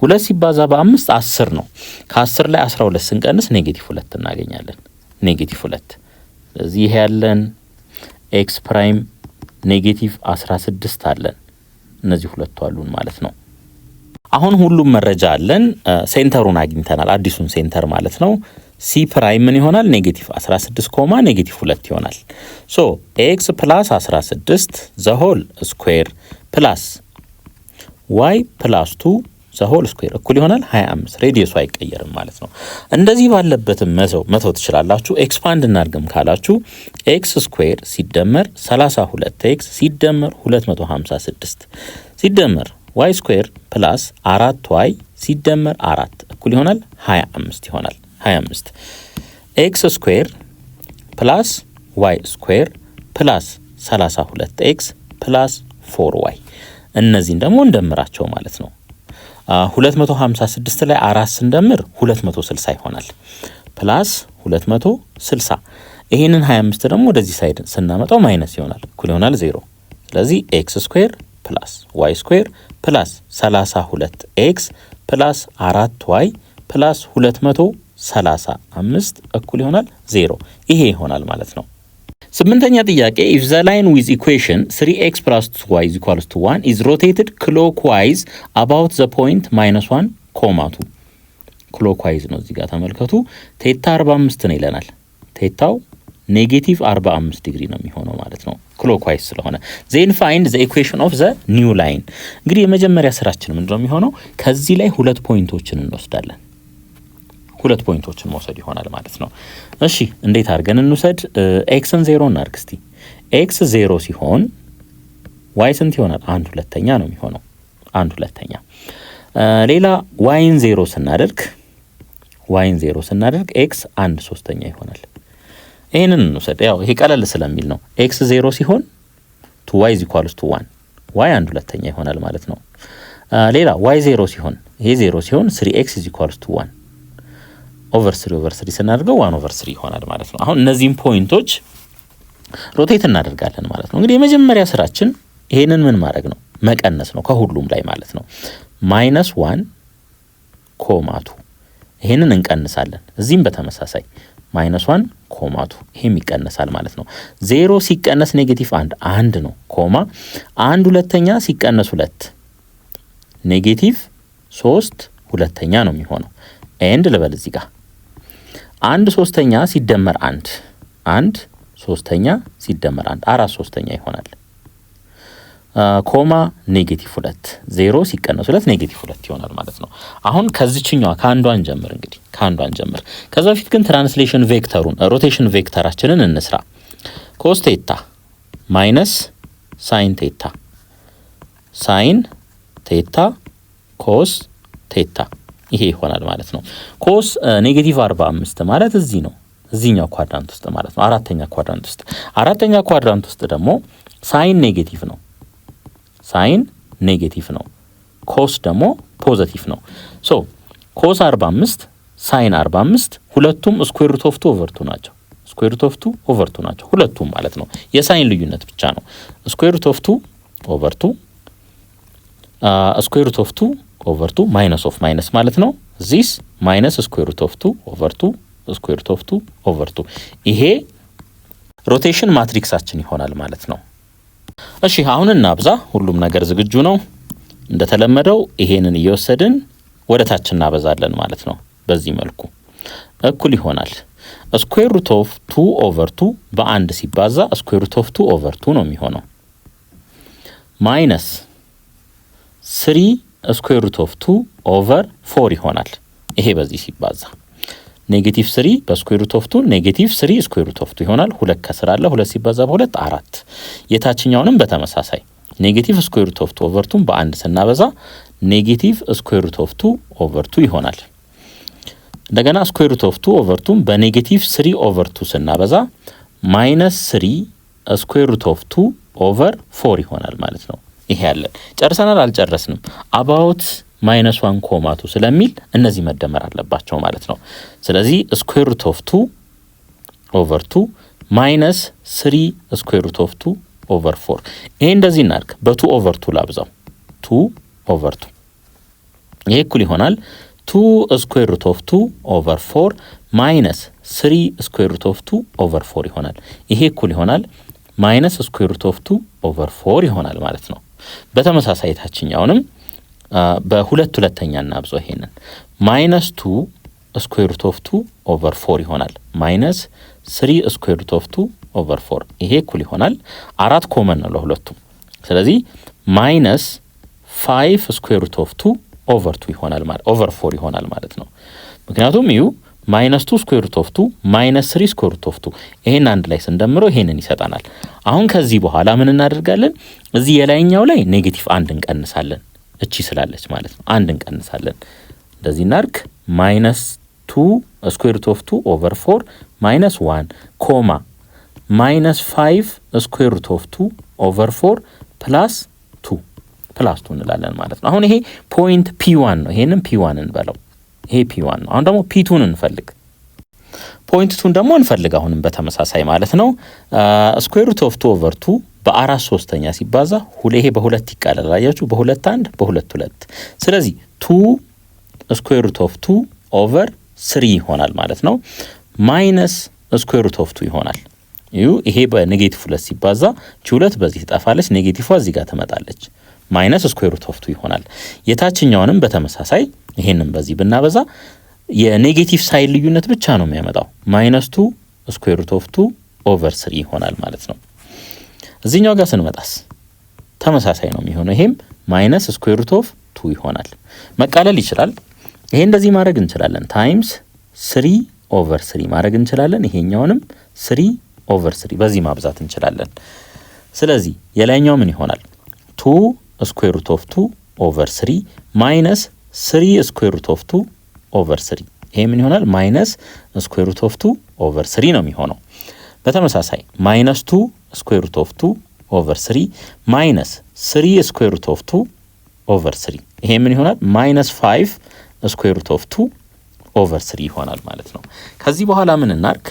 2 ሲባዛ በ5 10 ነው። ከ10 ላይ 12 ስንቀንስ ኔጌቲቭ 2 እናገኛለን። ኔጌቲቭ 2። ስለዚህ ይሄ ያለን x ፕራይም ኔጌቲቭ 16 አለን። እነዚህ ሁለቱ አሉን ማለት ነው። አሁን ሁሉም መረጃ አለን። ሴንተሩን አግኝተናል። አዲሱን ሴንተር ማለት ነው። c ፕራይም ምን ይሆናል? ኔጌቲቭ 16 ኮማ ኔጌቲቭ 2 ይሆናል። ሶ x ፕላስ 16 ዘ ሆል ስኩዌር ፕላስ y ፕላስ 2 ዘ ሆል ስኩዌር እኩል ይሆናል 25። ሬዲየሱ አይቀየርም ማለት ነው። እንደዚህ ባለበትም መተው ትችላላችሁ። ኤክስፓንድ እናድርግም ካላችሁ x ስኩዌር ሲደመር 32x ሲደመር 256 ሲደመር y ስኩዌር ፕላስ 4y ሲደመር 4 እኩል ይሆናል 25 ይሆናል 25። x ስኩዌር ፕላስ y ስኩዌር ፕላስ 32x ፕላስ 4y እነዚህን ደግሞ እንደምራቸው ማለት ነው። 256 ላይ 4 ስንደምር 260 ይሆናል ፕላስ 260። ይሄንን 25 ደግሞ ወደዚህ ሳይድ ስናመጣው ማይነስ ይሆናል እኩል ይሆናል 0። ስለዚህ x ስኩዌር ፕላስ y ስኩዌር ፕላስ 32x ፕላስ 4y ፕላስ 235 እኩል ይሆናል 0። ይሄ ይሆናል ማለት ነው። ስምንተኛ ጥያቄ if the line with equation 3x plus 2y is equals to 1 is rotated clockwise about the point -1, 2 clockwise ነው። እዚህ ጋር ተመልከቱ። ቴታ 45 ነው ይለናል። ቴታው ኔጌቲቭ 45 ዲግሪ ነው የሚሆነው ማለት ነው ክሎክዋይዝ ስለሆነ። ዜን ፋይንድ ዘ ኢኩዌሽን ኦፍ ዘ ኒው ላይን። እንግዲህ የመጀመሪያ ስራችን ምንድነው የሚሆነው? ከዚህ ላይ ሁለት ፖይንቶችን እንወስዳለን። ሁለት ፖይንቶችን መውሰድ ይሆናል ማለት ነው። እሺ እንዴት አድርገን እንውሰድ? ኤክስን 0 እናድርግ እስቲ። ኤክስ 0 ሲሆን ዋይ ስንት ይሆናል? 1/2 ነው የሚሆነው 1/2። ሌላ ዋይን 0 ስናደርግ ኤክስ 1/3 ይሆናል። ይሄንን እንውሰድ። ያው ይሄ ቀለል ስለሚል ነው። ኤክስ 0 ሲሆን 2y = 1 ዋይ 1/2 ይሆናል ማለት ነው። ሌላ ዋይ 0 ሲሆን ይሄ 0 ሲሆን 3x = 1 ኦቨር 3 ስናደርገው 1/3 ይሆናል ማለት ነው። አሁን እነዚህን ፖይንቶች ሮቴት እናደርጋለን ማለት ነው። እንግዲህ የመጀመሪያ ስራችን ይሄንን ምን ማድረግ ነው? መቀነስ ነው ከሁሉም ላይ ማለት ነው። -1 ኮማቱ ይሄንን እንቀንሳለን። እዚህም በተመሳሳይ -1 ኮማቱ ይሄም ይቀነሳል ማለት ነው። 0 ሲቀነስ -1 1 ነው ኮማ 1/2 ሲቀነስ 2 -3 2 ነው የሚሆነው። ኤንድ ልበል እዚህ ጋር 1/3 ሲደመር 1 1/3 ሲደመር 1 4/3 ይሆናል። ኮማ -2 0 ሲቀነስ 2 -2 ይሆናል ማለት ነው። አሁን ከዚህኛዋ ከአንዷን ጀምር እንግዲህ ከአንዷን ጀምር። ከዛ በፊት ግን ትራንስሌሽን ቬክተሩን ሮቴሽን ቬክተራችንን እንስራ። ኮስ ቴታ ማይነስ ሳይን ቴታ ሳይን ቴታ ኮስ ቴታ ይሄ ይሆናል ማለት ነው። ኮስ -45 ማለት እዚህ ነው፣ እዚህኛው ኳድራንት ውስጥ ማለት ነው። አራተኛ ኳድራንት ውስጥ ደግሞ ሳይን ኔጌቲቭ ነው። ሳይን ኔጌቲቭ ነው። ኮስ ደግሞ ፖዚቲቭ ነው። ሶ ኮስ 45 ሳይን 45 ሁለቱም ስኩዌር ሩት ኦፍ 2 ኦቨር 2 ናቸው። ስኩዌር ሩት ኦፍ 2 ኦቨር 2 ናቸው ሁለቱም ማለት ነው። የሳይን ልዩነት ብቻ ነው። ስኩዌር ሩት ኦፍ 2 ኦቨር 2 ስኩዌር ሩት ኦፍ 2 ኦቨር 2 ማይነስ ኦፍ ማይነስ ማለት ነው። ዚስ ማይነስ ስኩዌር ሩት ኦፍ 2 ኦቨር 2 ስኩዌር ሩት ኦፍ 2 ኦቨር 2 ይሄ ሮቴሽን ማትሪክሳችን ይሆናል ማለት ነው። እሺ አሁን እናብዛ። ሁሉም ነገር ዝግጁ ነው። እንደተለመደው ይሄንን እየወሰድን ወደ ታች እናበዛለን ማለት ነው። በዚህ መልኩ እኩል ይሆናል ስኩዌር ሩት ኦፍ 2 ኦቨር 2 በአንድ ሲባዛ ስኩዌር ሩት ኦፍ 2 ኦቨር 2 ነው የሚሆነው ማይነስ 3 ስኩዌር ሩት ኦፍ 2 ኦቨር 4 ይሆናል። ይሄ በዚህ ሲባዛ ኔጌቲቭ 3 በስኩዌር ሩት ኦፍ 2 ኔጌቲቭ 3 ስኩዌር ሩት ኦፍ 2 ይሆናል። 2 ከስር አለ 2 ሲባዛ በ2 4። የታችኛውንም በተመሳሳይ ኔጌቲቭ ስኩዌር ሩት ኦፍ 2 ኦቨር 2 በአንድ ስናበዛ ኔጌቲቭ ስኩዌር ሩት ኦፍ 2 ኦቨር 2 ይሆናል። እንደገና ስኩዌር ሩት ኦፍ 2 ኦቨር 2 በኔጌቲቭ 3 ኦቨር 2 ስናበዛ ማይነስ 3 ስኩዌር ሩት ኦፍ 2 ኦቨር 4 ይሆናል ማለት ነው። ይሄ ያለን ጨርሰናል። አልጨረስንም። አባውት -1 ኮማቱ ስለሚል እነዚህ መደመር አለባቸው ማለት ነው። ስለዚህ ስኩዌር ሩት ኦፍ 2 ኦቨር 2 ማይነስ 3 ስኩዌር ሩት ኦፍ 2 ኦቨር 4 ይሄ እንደዚህ እናድርግ። በ2 ኦቨር 2 ላብዛው 2 ኦቨር 2 ይሄ እኩል ይሆናል 2 ስኩዌር ሩት ኦፍ 2 ኦቨር 4 ማይነስ 3 ስኩዌር ሩት ኦፍ 2 ኦቨር 4 ይሆናል። ይሄ እኩል ይሆናል ማይነስ ስኩዌር ሩት ኦፍ 2 ኦቨር 4 ይሆናል ማለት ነው። በተመሳሳይ ታችኛውንም በሁለት ሁለተኛ እናብዛው። ይሄንን ማይነስ 2 ስኩዌር ሩት ኦፍ 2 ኦቨር 4 ይሆናል ማይነስ 3 ስኩዌር ሩት ኦፍ 2 ኦቨር 4 ይሄ እኩል ይሆናል 4 ኮመን ነው ለሁለቱም። ስለዚህ ማይነስ 5 ስኩዌር ሩት ኦፍ 2 ኦቨር 2 ይሆናል ማለት ኦቨር 4 ይሆናል ማለት ነው። ምክንያቱም ይሁ ማይነስ 2 ስኩዌር ሩት ኦፍ 2 ማይነስ 3 ስኩዌር ሩት ኦፍ 2 ይሄን አንድ ላይ ስንደምረው ይሄንን ይሰጣናል። አሁን ከዚህ በኋላ ምን እናደርጋለን? እዚህ የላይኛው ላይ ኔጌቲቭ 1 እንቀንሳለን። እቺ ስላለች ማለት ነው 1 እንቀንሳለን። እንደዚህ እናርግ ማይነስ 2 ስኩዌር ሩት ኦፍ 2 ኦቨር 4 ማይነስ 1 ኮማ ማይነስ 5 ስኩዌር ሩት ኦፍ 2 ኦቨር 4 ፕላስ 2 እንላለን ማለት ነው። አሁን ይሄ ፖይንት P1 ነው። ይሄንን P1 እንበለው። ይሄ P1 ነው። አሁን ደግሞ P2ን እንፈልግ። ፖይንት 2ን ደግሞ እንፈልግ አሁንም በተመሳሳይ ማለት ነው። ስኩዌር ሩት ኦፍ 2 ኦቨር 2 በ4/3 ሲባዛ ይሄ በሁለት ይቃለላል። አያችሁ በሁለት 1 በሁለት 2። ስለዚህ 2 ስኩዌር ሩት ኦፍ 2 ኦቨር 3 ይሆናል ማለት ነው። ማይነስ ስኩዌር ሩት ኦፍ 2 ይሆናል። ይሄ በኔጌቲቭ 2 ሲባዛ 2 በዚህ ትጠፋለች፣ ኔጌቲቭ እዚህ ጋር ትመጣለች። ማይነስ ስኩዌር ሩት ኦፍ 2 ይሆናል። የታችኛውንም በተመሳሳይ ይሄንን በዚህ ብናበዛ የኔጌቲቭ ሳይን ልዩነት ብቻ ነው የሚያመጣው። ማይነስ 2 ስኩዌር ሩት ኦፍ 2 ኦቨር 3 ይሆናል ማለት ነው። እዚህኛው ጋር ስንመጣስ ተመሳሳይ ነው የሚሆነው። ይሄም ማይነስ ስኩዌር ሩት ኦፍ 2 ይሆናል። መቃለል ይችላል። ይሄ እንደዚህ ማድረግ እንችላለን። ታይምስ 3 ኦቨር 3 ማድረግ እንችላለን። ይሄኛውንም 3 ኦቨር 3 በዚህ ማብዛት እንችላለን። ስለዚህ የላይኛው ምን ይሆናል? 2 ስኩዌር ሩት ኦፍ 2 ኦቨር 3 ማይነስ 3 ስኩዌር ሩት ኦፍ 2 ኦቨር 3። ይሄ ምን ይሆናል? ማይነስ ስኩዌር ሩት ኦፍ 2 ኦቨር 3 ነው የሚሆነው። በተመሳሳይ ማይነስ 2 ስኩዌር ሩት ኦፍ 2 ኦቨር 3 ማይነስ 3 ስኩዌር ሩት ኦፍ 2 ኦቨር 3። ይሄ ምን ይሆናል? ማይነስ 5 ስኩዌር ሩት ኦፍ 2 ኦቨር 3 ይሆናል ማለት ነው። ከዚህ በኋላ ምን እናርግ?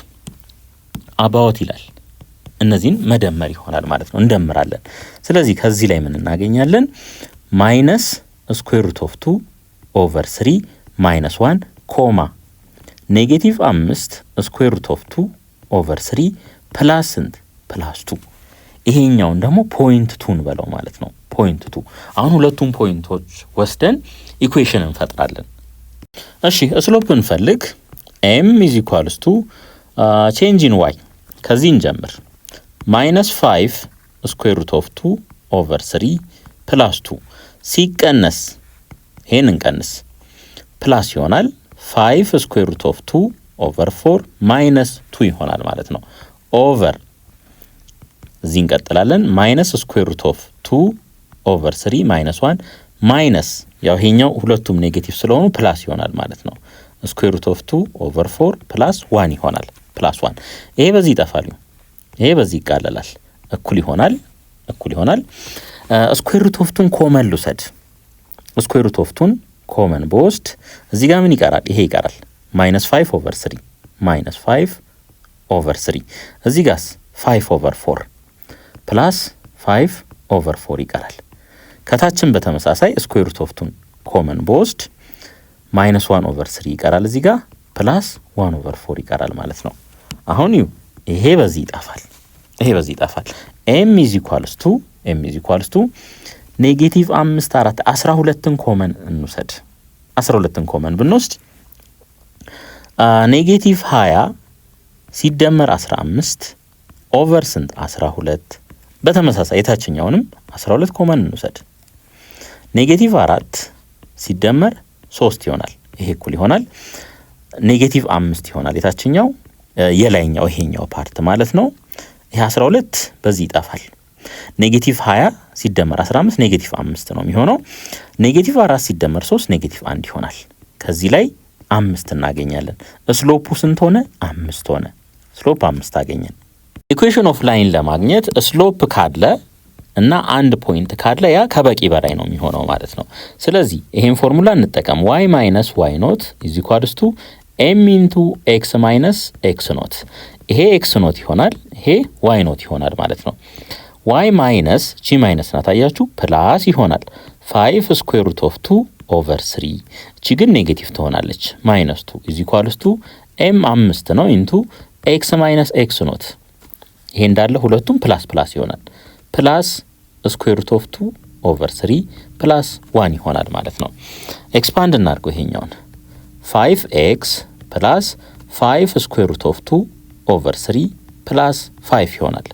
አባውት ይላል። እነዚህን መደመር ይሆናል ማለት ነው። እንደምራለን። ስለዚህ ከዚህ ላይ ምን እናገኛለን? ማይነስ ስኩዌር ሩት ኦፍ 2 ኦቨር 3 ማይነስ 1 ኮማ ኔጌቲቭ 5 ስኩዌር ሩት ኦፍ 2 ኦቨር 3 ፕላስ ስንት? ፕላስ 2። ይሄኛውን ደግሞ ፖይንት 2 እንበለው ማለት ነው። ፖይንት 2። አሁን ሁለቱም ፖይንቶች ወስደን ኢኩዌሽን እንፈጥራለን። እሺ ስሎፕ እንፈልግ። ኤም ኢዝ ኢኳልስ ቱ ቼንጅ ኢን ዋይ። ከዚህ እንጀምር። ማይነስ 5 ስኩዌር ሩት ኦፍ 2 ኦቨር 3 ፕላስ 2 ሲቀነስ ይሄን እንቀንስ ፕላስ ይሆናል 5 ስኩዌር ሩት ኦፍ 2 ኦቨር 4 ማይነስ 2 ይሆናል ማለት ነው። ኦቨር እዚህ እንቀጥላለን። ማይነስ ስኩዌር ሩት ኦፍ 2 ኦቨር 3 ማይነስ 1 ማይነስ ያው ይሄኛው ሁለቱም ኔጌቲቭ ስለሆኑ ፕላስ ይሆናል ማለት ነው። ስኩዌር ሩት ኦፍ 2 ኦቨር 4 ፕላስ 1 ይሆናል። ፕላስ 1 ይሄ በዚህ ይጠፋል። ይሄ በዚህ ይቃለላል። እኩል ይሆናል። ስኩዌር ሩት ኦፍ 2ን ኮመን ልውሰድ። ስኩዌር ሩት ኦፍ 2ን ኮመን በወስድ እዚህ ጋር ምን ይቀራል? ይሄ ይቀራል። ማይነስ 5 ኦቨር 3 ማይነስ 5 ኦቨር 3 እዚህ ጋርስ 5 ኦቨር 4 ፕላስ 5 ኦቨር 4 ይቀራል። ከታችን በተመሳሳይ ስኩዌር ሩት ኦፍ 2ን ኮመን በወስድ ማይነስ 1 ኦቨር 3 ይቀራል። እዚህ ጋር ፕላስ 1 ኦቨር 4 ይቀራል ማለት ነው። አሁን ይሄ በዚህ ይጠፋል። ኤም ኢዝ ኢኳልስ ቱ ኔጌቲቭ 5 4 12ን ኮመን እንውሰድ። 12ን ኮመን ብንወስድ ኔጌቲቭ 20 ሲደመር 15 ኦቨር ስንት? 12። በተመሳሳይ የታችኛውንም 12 ኮመን እንውሰድ። ኔጌቲቭ 4 ሲደመር 3 ይሆናል። ይሄ እኩል ይሆናል ኔጌቲቭ 5 ይሆናል። የታችኛው የላይኛው ይሄኛው ፓርት ማለት ነው። ይሄ 12 በዚህ ይጠፋል። ኔጌቲቭ 20 ሲደመር 15 ኔጌቲቭ 5 ነው የሚሆነው። ኔጌቲቭ 4 ሲደመር 3 ኔጌቲቭ 1 ይሆናል። ከዚህ ላይ 5 እናገኛለን። ስሎፑ ስንት ሆነ? 5 ሆነ። ስሎፕ 5 አገኘን። ኢኩዌሽን ኦፍ ላይን ለማግኘት ስሎፕ ካለ እና አንድ ፖይንት ካለ ያ ከበቂ በላይ ነው የሚሆነው ማለት ነው። ስለዚህ ይሄን ፎርሙላ እንጠቀም። y ማይነስ y ኖት ኢዝ ኢኳልስ ቱ m ኢንቱ x ማይነስ x ኖት። ይሄ x ኖት ይሆናል፣ ይሄ y ኖት ይሆናል ማለት ነው። y ማይነስ ጂ ማይነስ ናት አያችሁ፣ ፕላስ ይሆናል 5 ስኩዌር ሩት ኦፍ 2 ኦቨር 3። እቺ ግን ኔጌቲቭ ትሆናለች። ማይነስ 2 ኢዝ ኢኳልስ ቱ m 5 ነው ኢንቱ x ማይነስ x ኖት። ይሄ እንዳለ ሁለቱም ፕላስ ፕላስ ይሆናል። ፕላስ ስኩዌር ሩት ኦፍ 2 ኦቨር 3 ፕላስ 1 ይሆናል ማለት ነው። ኤክስፓንድ እናድርገው ይሄኛውን 5x ፕላስ 5 ስኩዌር ሩት ኦፍ 2 ኦቨር 3 ፕላስ 5 ይሆናል።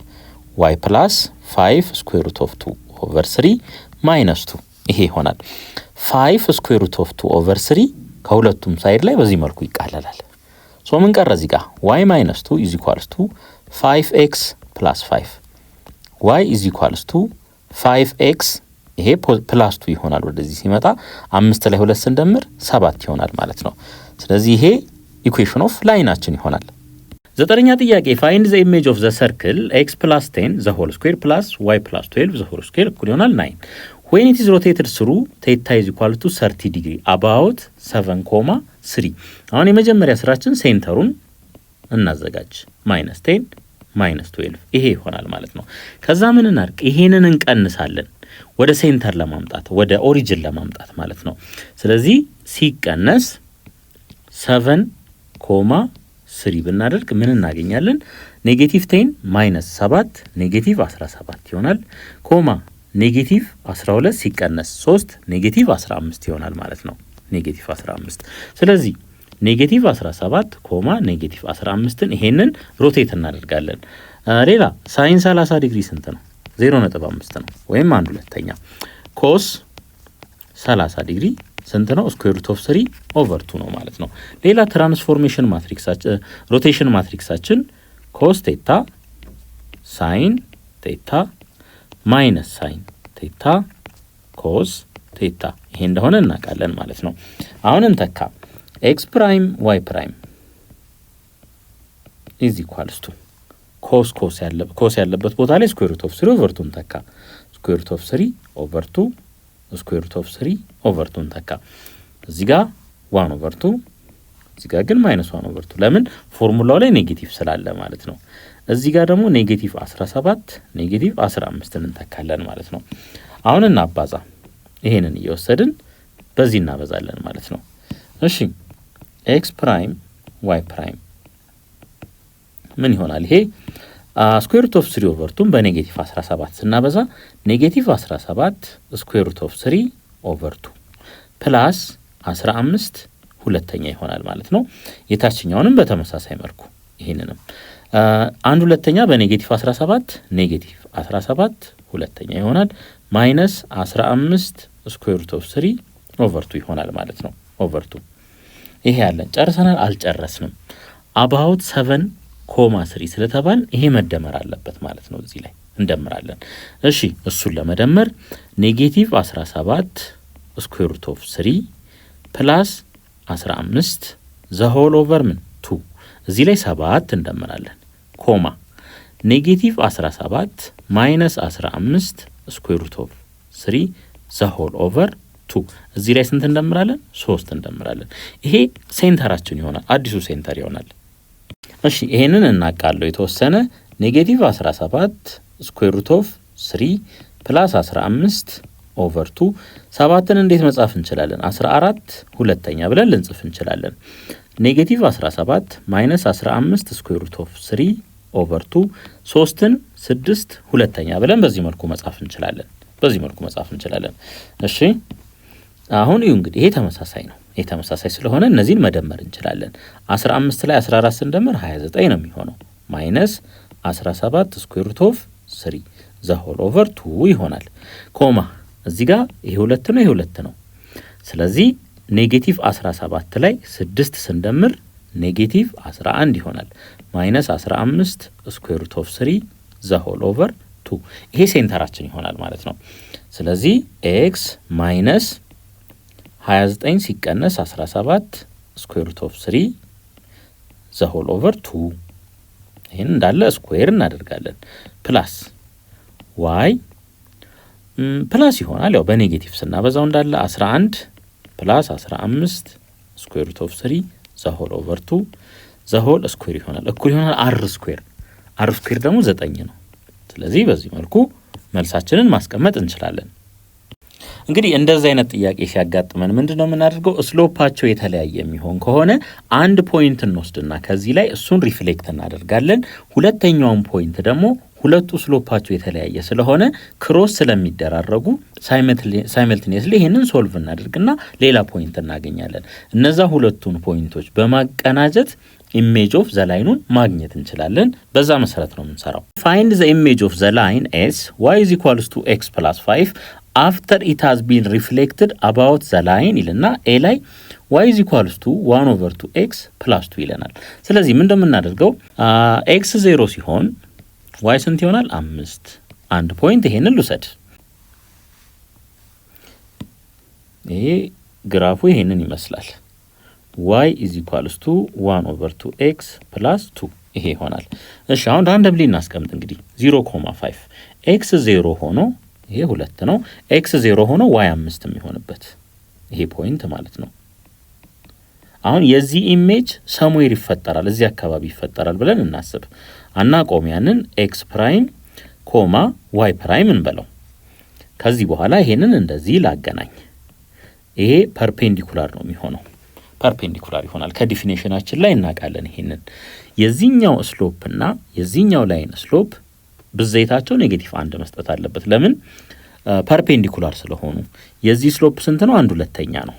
y ፕላስ 5 ስኩዌር ሩት ኦፍ 2 ኦቨር 3 ማይነስ 2 ይሄ ይሆናል። 5 ስኩዌር ሩት ኦፍ 2 ኦቨር 3 ከሁለቱም ሳይድ ላይ በዚህ መልኩ ይቃለላል። ሶ ምን ቀረ እዚህ ጋር? y ማይነስ 2 ኢዝ ኢኳልስ ቱ 5x ፕላስ 5 y ኢዝ ኢኳልስ ቱ 5x ይሄ ፕላስ 2 ይሆናል። ወደዚህ ሲመጣ 5 ላይ 2 ስንደምር 7 ይሆናል ማለት ነው። ስለዚህ ይሄ ኢኩዌሽን ኦፍ ላይናችን ይሆናል። ዘጠነኛ ጥያቄ ፋይንድ ዘ ኢሜጅ ኦፍ ዘ ሰርክል x ፕላስ 10 ዘ ሆል ስኩዌር ፕላስ y ፕላስ 12 ዘ ሆል ስኩዌር እኩል ይሆናል 9 when it is rotated through theta is equal to 30 degree about 7,3። አሁን የመጀመሪያ ስራችን ሴንተሩን እናዘጋጅ። -10 -12 ይሄ ይሆናል ማለት ነው። ከዛ ምን እናርቅ? ይሄንን እንቀንሳለን ወደ ሴንተር ለማምጣት ወደ ኦሪጅን ለማምጣት ማለት ነው። ስለዚህ ሲቀነስ 7,3 ብናደርግ ምን እናገኛለን? -10 -7 -17 ይሆናል ኮማ -12 ሲቀነስ 3 -15 ይሆናል ማለት ነው። -15 ስለዚህ ኔጌቲቭ 17 ኮማ ኔጌቲቭ 15ን ይሄንን ሮቴት እናደርጋለን። ሌላ ሳይን 30 ዲግሪ ስንት ነው? 0.5 ነው ወይም 1/2 ኮስ 30 ዲግሪ ስንት ነው? ስኩዌር ሩት ኦፍ 3/2 ነው ማለት ነው። ሌላ ትራንስፎርሜሽን ማትሪክሳችን ሮቴሽን ማትሪክሳችን ኮስ ቴታ ሳይን ቴታ ማይነስ ሳይን ቴታ ኮስ ቴታ ይሄ እንደሆነ እናውቃለን ማለት ነው። አሁን እንተካ ኤክስ ፕራይም ዋይ ፕራይም ኢዝ ኢኳልስ ቱ ኮስ ያለበት ቦታ ላይ ስኩዌር ሩት ኦፍ 3/2 እንተካ። ስኩዌር ሩት ኦፍ 3/2 ስኩዌር ሩት ኦፍ 3/2 እንተካ። እዚህ ጋር 1/2 እዚህ ጋር ግን -1/2 ለምን? ፎርሙላው ላይ ኔጌቲቭ ስላለ ማለት ነው። እዚህ ጋር ደግሞ ኔጌቲቭ 17 ኔጌቲቭ 15 እንተካለን ማለት ነው። አሁን እናባዛ። ይሄንን እየወሰድን በዚህ እናበዛለን ማለት ነው። እሺ ኤክስ ፕራይም ዋይ ፕራይም ምን ይሆናል? ይሄ ስኩዌር ሩት ኦፍ 3/2 በኔጌቲቭ 17 ስናበዛ ኔጌቲቭ 17 ስኩዌር ሩት ኦፍ 3/2 ፕላስ 15 ሁለተኛ ይሆናል ማለት ነው። የታችኛውንም በተመሳሳይ መልኩ ይሄንንም 1/2 በኔጌቲቭ 17 ኔጌቲቭ 17 ሁለተኛ ይሆናል ማይነስ 15 ስኩዌር ሩት ኦፍ 3/2 ይሆናል ማለት ነው። ኦቨር 2 ይሄ ያለን ጨርሰናል። አልጨረስንም። አባውት 7.3 ስለተባል ይሄ መደመር አለበት ማለት ነው። እዚህ ላይ እንደምራለን። እሺ እሱን ለመደመር ኔጌቲቭ 17 ስኩዌር ሩት ኦፍ 3 ፕላስ 15 ዘ ሆል ኦቨር ምን 2 እዚህ ላይ 7 እንደምራለን ኮማ ኔጌቲቭ 17 ማይነስ 15 ስኩዌር ሩት ኦፍ 3 ዘ ሆል ኦቨር 2 እዚህ ላይ ስንት እንደምራለን? 3 እንደምራለን። ይሄ ሴንተራችን ይሆናል፣ አዲሱ ሴንተር ይሆናል። እሺ ይሄንን እናቃለው የተወሰነ ኔጌቲቭ 17 ስኩዌር ሩት ኦፍ 3 ፕላስ 15 ኦቨር 2 7ን እንዴት መጻፍ እንችላለን? 14 ሁለተኛ ብለን ልንጽፍ እንችላለን። ኔጌቲቭ 17 ማይነስ 15 ስኩዌር ሩት ኦፍ 3 ኦቨር 2 3ን 6 ሁለተኛ ብለን በዚህ መልኩ መጻፍ እንችላለን። እሺ አሁን ይሁ እንግዲህ ይሄ ተመሳሳይ ነው። ይሄ ተመሳሳይ ስለሆነ እነዚህን መደመር እንችላለን። 15 ላይ 14 ስንደምር 29 ነው የሚሆነው ማይነስ 17 ስኩዌር ሩት ኦፍ 3 ዘ ሆል ኦቨር 2 ይሆናል ኮማ እዚህ ጋር ይሄ 2 ነው፣ ይሄ 2 ነው። ስለዚህ ኔጌቲቭ 17 ላይ 6 ስንደምር ኔጌቲቭ 11 ይሆናል ማይነስ 15 ስኩዌር ሩት ኦፍ 3 ዘ ሆል ኦቨር 2 ይሄ ሴንተራችን ይሆናል ማለት ነው። ስለዚህ ኤክስ ማይነስ 29 ሲቀነስ 17 ስኩዌር ሩት ኦፍ 3 ዘ ሆል ኦቨር 2 ይሄን እንዳለ ስኩዌር እናደርጋለን ፕላስ ዋይ ፕላስ ይሆናል ያው በኔጌቲቭ ስናበዛው እንዳለ 11 ፕላስ 15 ስኩዌር ሩት ኦፍ 3 ዘ ሆል ኦቨር 2 ዘ ሆል ስኩዌር ይሆናል እኩል ይሆናል አር ስኩዌር ደግሞ 9 ነው። ስለዚህ በዚህ መልኩ መልሳችንን ማስቀመጥ እንችላለን። እንግዲህ እንደዚህ አይነት ጥያቄ ሲያጋጥመን ምንድነው የምናደርገው? ስሎፓቸው የተለያየ የሚሆን ከሆነ አንድ ፖይንት እንወስድና ከዚህ ላይ እሱን ሪፍሌክት እናደርጋለን። ሁለተኛውን ፖይንት ደግሞ ሁለቱ ስሎፓቸው የተለያየ ስለሆነ ክሮስ ስለሚደራረጉ ሳይመልቲኒየስሊ ይሄንን ሶልቭ እናደርግና ሌላ ፖይንት እናገኛለን። እነዛ ሁለቱን ፖይንቶች በማቀናጀት ኢሜጅ ኦፍ ዘ ላይኑን ማግኘት እንችላለን። በዛ መሰረት ነው የምንሰራው። ፋይንድ ዘ ኢሜጅ ኦፍ ዘ ላይን ኤስ ዋይ ኢዝ ኢኳልስ ቱ ኤክስ ፕላስ 5 አፍተር ኢት ሃዝ ቢን ሪፍሌክትድ አባውት ዘ ላይን ይልና ኤ ላይ ዋይ ኢዝ ኢኳልስ ቱ 1 ኦቨር 2 ኤክስ ፕላስ 2 ይለናል። ስለዚህ ምን እንደምናደርገው ኤክስ 0 ሲሆን ዋይ ስንት ይሆናል? 5 አንድ ፖይንት ይሄንን ልውሰድ። ይሄ ግራፉ ይሄንን ይመስላል። ዋይ ኢዝ ኢኳልስ ቱ 1 ኦቨር 2 ኤክስ ፕላስ 2 ይሄ ይሆናል። እሺ አሁን ራንደምሊ እናስቀምጥ እንግዲህ 0.5 ኤክስ 0 ሆኖ ይሄ 2 ነው። ኤክስ 0 ሆኖ ዋይ 5 የሚሆንበት ይሄ ፖይንት ማለት ነው። አሁን የዚህ ኢሜጅ ሰምዌር ይፈጠራል፣ እዚህ አካባቢ ይፈጠራል ብለን እናስብ። አናቆም ያንን ኤክስ ፕራይም ኮማ ዋይ ፕራይም እንበለው። ከዚህ በኋላ ይሄንን እንደዚህ ላገናኝ። ይሄ ፐርፔንዲኩላር ነው የሚሆነው፣ ፐርፔንዲኩላር ይሆናል። ከዲፊኒሽናችን ላይ እናውቃለን ይሄንን። የዚህኛው ስሎፕ እና የዚህኛው ላይን ስሎፕ ብዜታቸው ኔጌቲቭ 1 መስጠት አለበት። ለምን? ፐርፔንዲኩላር ስለሆኑ። የዚህ ስሎፕ ስንት ነው? 1/2 ነው።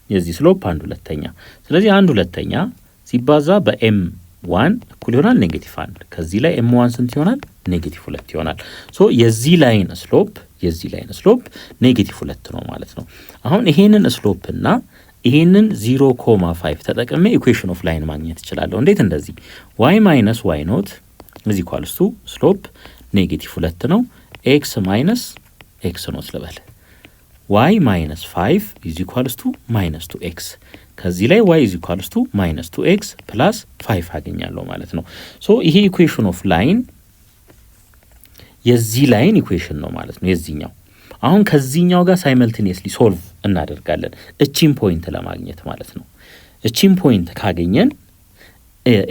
የዚህ ስሎፕ 1/2። ስለዚህ 1/2 ሲባዛ በm1 እኩል ይሆናል -1። ከዚህ ላይ m1 ስንት ይሆናል? -2 ይሆናል። ሶ የዚህ ላይን ስሎፕ -2 ነው ማለት ነው። አሁን ይሄንን ስሎፕ እና ይሄንን 0.5 ተጠቅሜ ኢኩዌሽን ኦፍ ላይን ማግኘት እችላለሁ። እንዴት? እንደዚህ y - y ኖት is equals to ስሎፕ -2 ነው x - x ኖት ልበል y - 5 is equals to -2x ከዚህ ላይ y is equals to -2x plus 5 አገኛለሁ ማለት ነው። ሶ ይሄ ኢኩዌሽን ኦፍ ላይን የዚህ ላይን ኢኩዌሽን ነው ማለት ነው የዚህኛው። አሁን ከዚህኛው ጋር ሳይመልቲኒየስሊ ሶልቭ እናደርጋለን እቺን ፖይንት ለማግኘት ማለት ነው። እቺን ፖይንት ካገኘን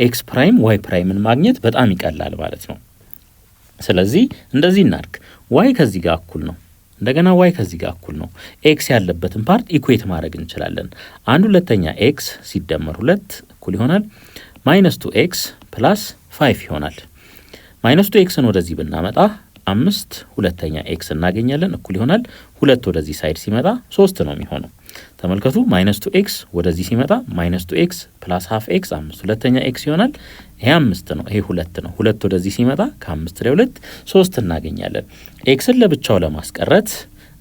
ኤክስ ፕራይም ዋይ ፕራይምን ማግኘት በጣም ይቀላል ማለት ነው። ስለዚህ እንደዚህ እናድርግ። ዋይ ከዚህ ጋር እኩል ነው፣ እንደገና ዋይ ከዚህ ጋር እኩል ነው። ኤክስ ያለበትን ፓርት ኢኩዌት ማድረግ እንችላለን። 1/2 ኤክስ ሲደመር 2 እኩል ይሆናል -2x + 5 ይሆናል። -2xን ወደዚህ ብናመጣ 5/2 ኤክስ እናገኛለን እኩል ይሆናል 2 ወደዚህ ሳይድ ሲመጣ 3 ነው የሚሆነው። ተመልከቱ -2x ወደዚህ ሲመጣ -2x + ½ x 5/2 ኤክስ ይሆናል። ይሄ 5 ነው፣ ይሄ 2 ነው። 2 ወደዚህ ሲመጣ ከ5 ላይ 2 3 እናገኛለን። ኤክስን ለብቻው ለማስቀረት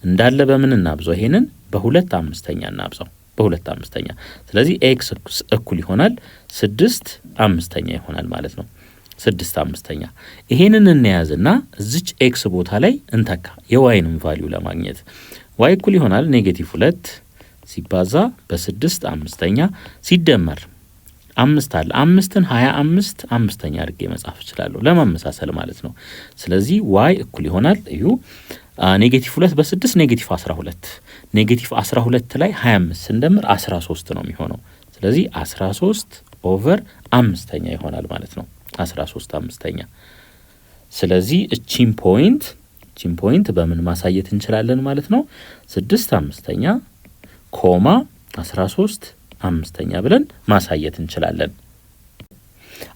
እንዳለ በምን እናብዛው? ይሄንን በ2/5 እናብዛው፣ በ2/5። ስለዚህ ኤክስ እኩል ይሆናል 6/5 ይሆናል ማለት ነው። 6/5 ይሄንን እንያዝና እዚች ኤክስ ቦታ ላይ እንተካ የዋይንም ቫልዩ ለማግኘት ዋይ እኩል ይሆናል -2 ሲባዛ በ6/5 ሲደመር 5 አለ 5ን 25/5 አድርጌ መጻፍ እችላለሁ ለማመሳሰል ማለት ነው። ስለዚህ ዋይ እኩል ይሆናል እዩ -2 በ6 -12 -12 ላይ 25 ስንደምር 13 ነው የሚሆነው። ስለዚህ 13/5 ይሆናል ማለት ነው 13/5። ስለዚህ እቺን ፖይንት በምን ማሳየት እንችላለን ማለት ነው? 6/5 ኮማ 13/5 ብለን ማሳየት እንችላለን።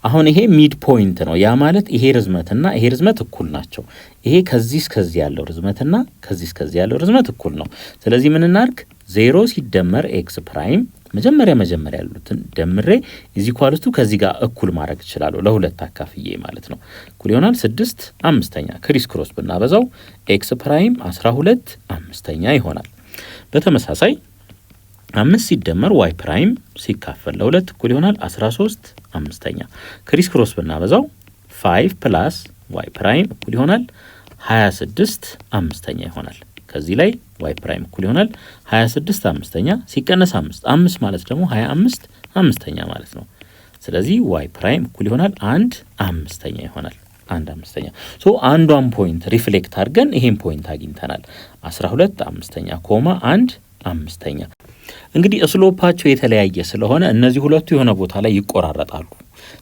አሁን ይሄ ሚድ ፖይንት ነው። ያ ማለት ይሄ ርዝመትና ይሄ ርዝመት እኩል ናቸው። ይሄ ከዚህ እስከዚህ ያለው ርዝመትና ከዚህ እስከዚህ ያለው ርዝመት እኩል ነው። ስለዚህ ምን እናድርግ? 0 ሲደመር ኤክስ ፕራይም መጀመሪያ ያሉትን ደምሬ ኢኳልቱ ከዚህ ጋር እኩል ማድረግ እችላለሁ ለሁለት አካፍዬ ማለት ነው። እኩል ይሆናል 6/5 ክሪስ ክሮስ ብናበዛው ኤክስ ፕራይም 12/5 ይሆናል። በተመሳሳይ 5 ሲደመር ዋይ ፕራይም ሲካፈል ለሁለት እኩል ይሆናል 13/5 ክሪስ ክሮስ ብናበዛው 5 + ዋይ ፕራይም እኩል ይሆናል 26/5 ይሆናል። ከዚህ ላይ ዋይ ፕራይም እኩል ይሆናል 26/5 ሲቀነስ 5 ማለት ደግሞ 25/5 ማለት ነው። ስለዚህ ዋይ ፕራይም እኩል ይሆናል 1/5 ይሆናል 1/5። ሶ አንዷን ፖይንት ሪፍሌክት አድርገን ይሄን ፖይንት አግኝተናል 12/5 ኮማ 1/5። እንግዲህ ስሎፓቸው የተለያየ ስለሆነ እነዚህ ሁለቱ የሆነ ቦታ ላይ ይቆራረጣሉ።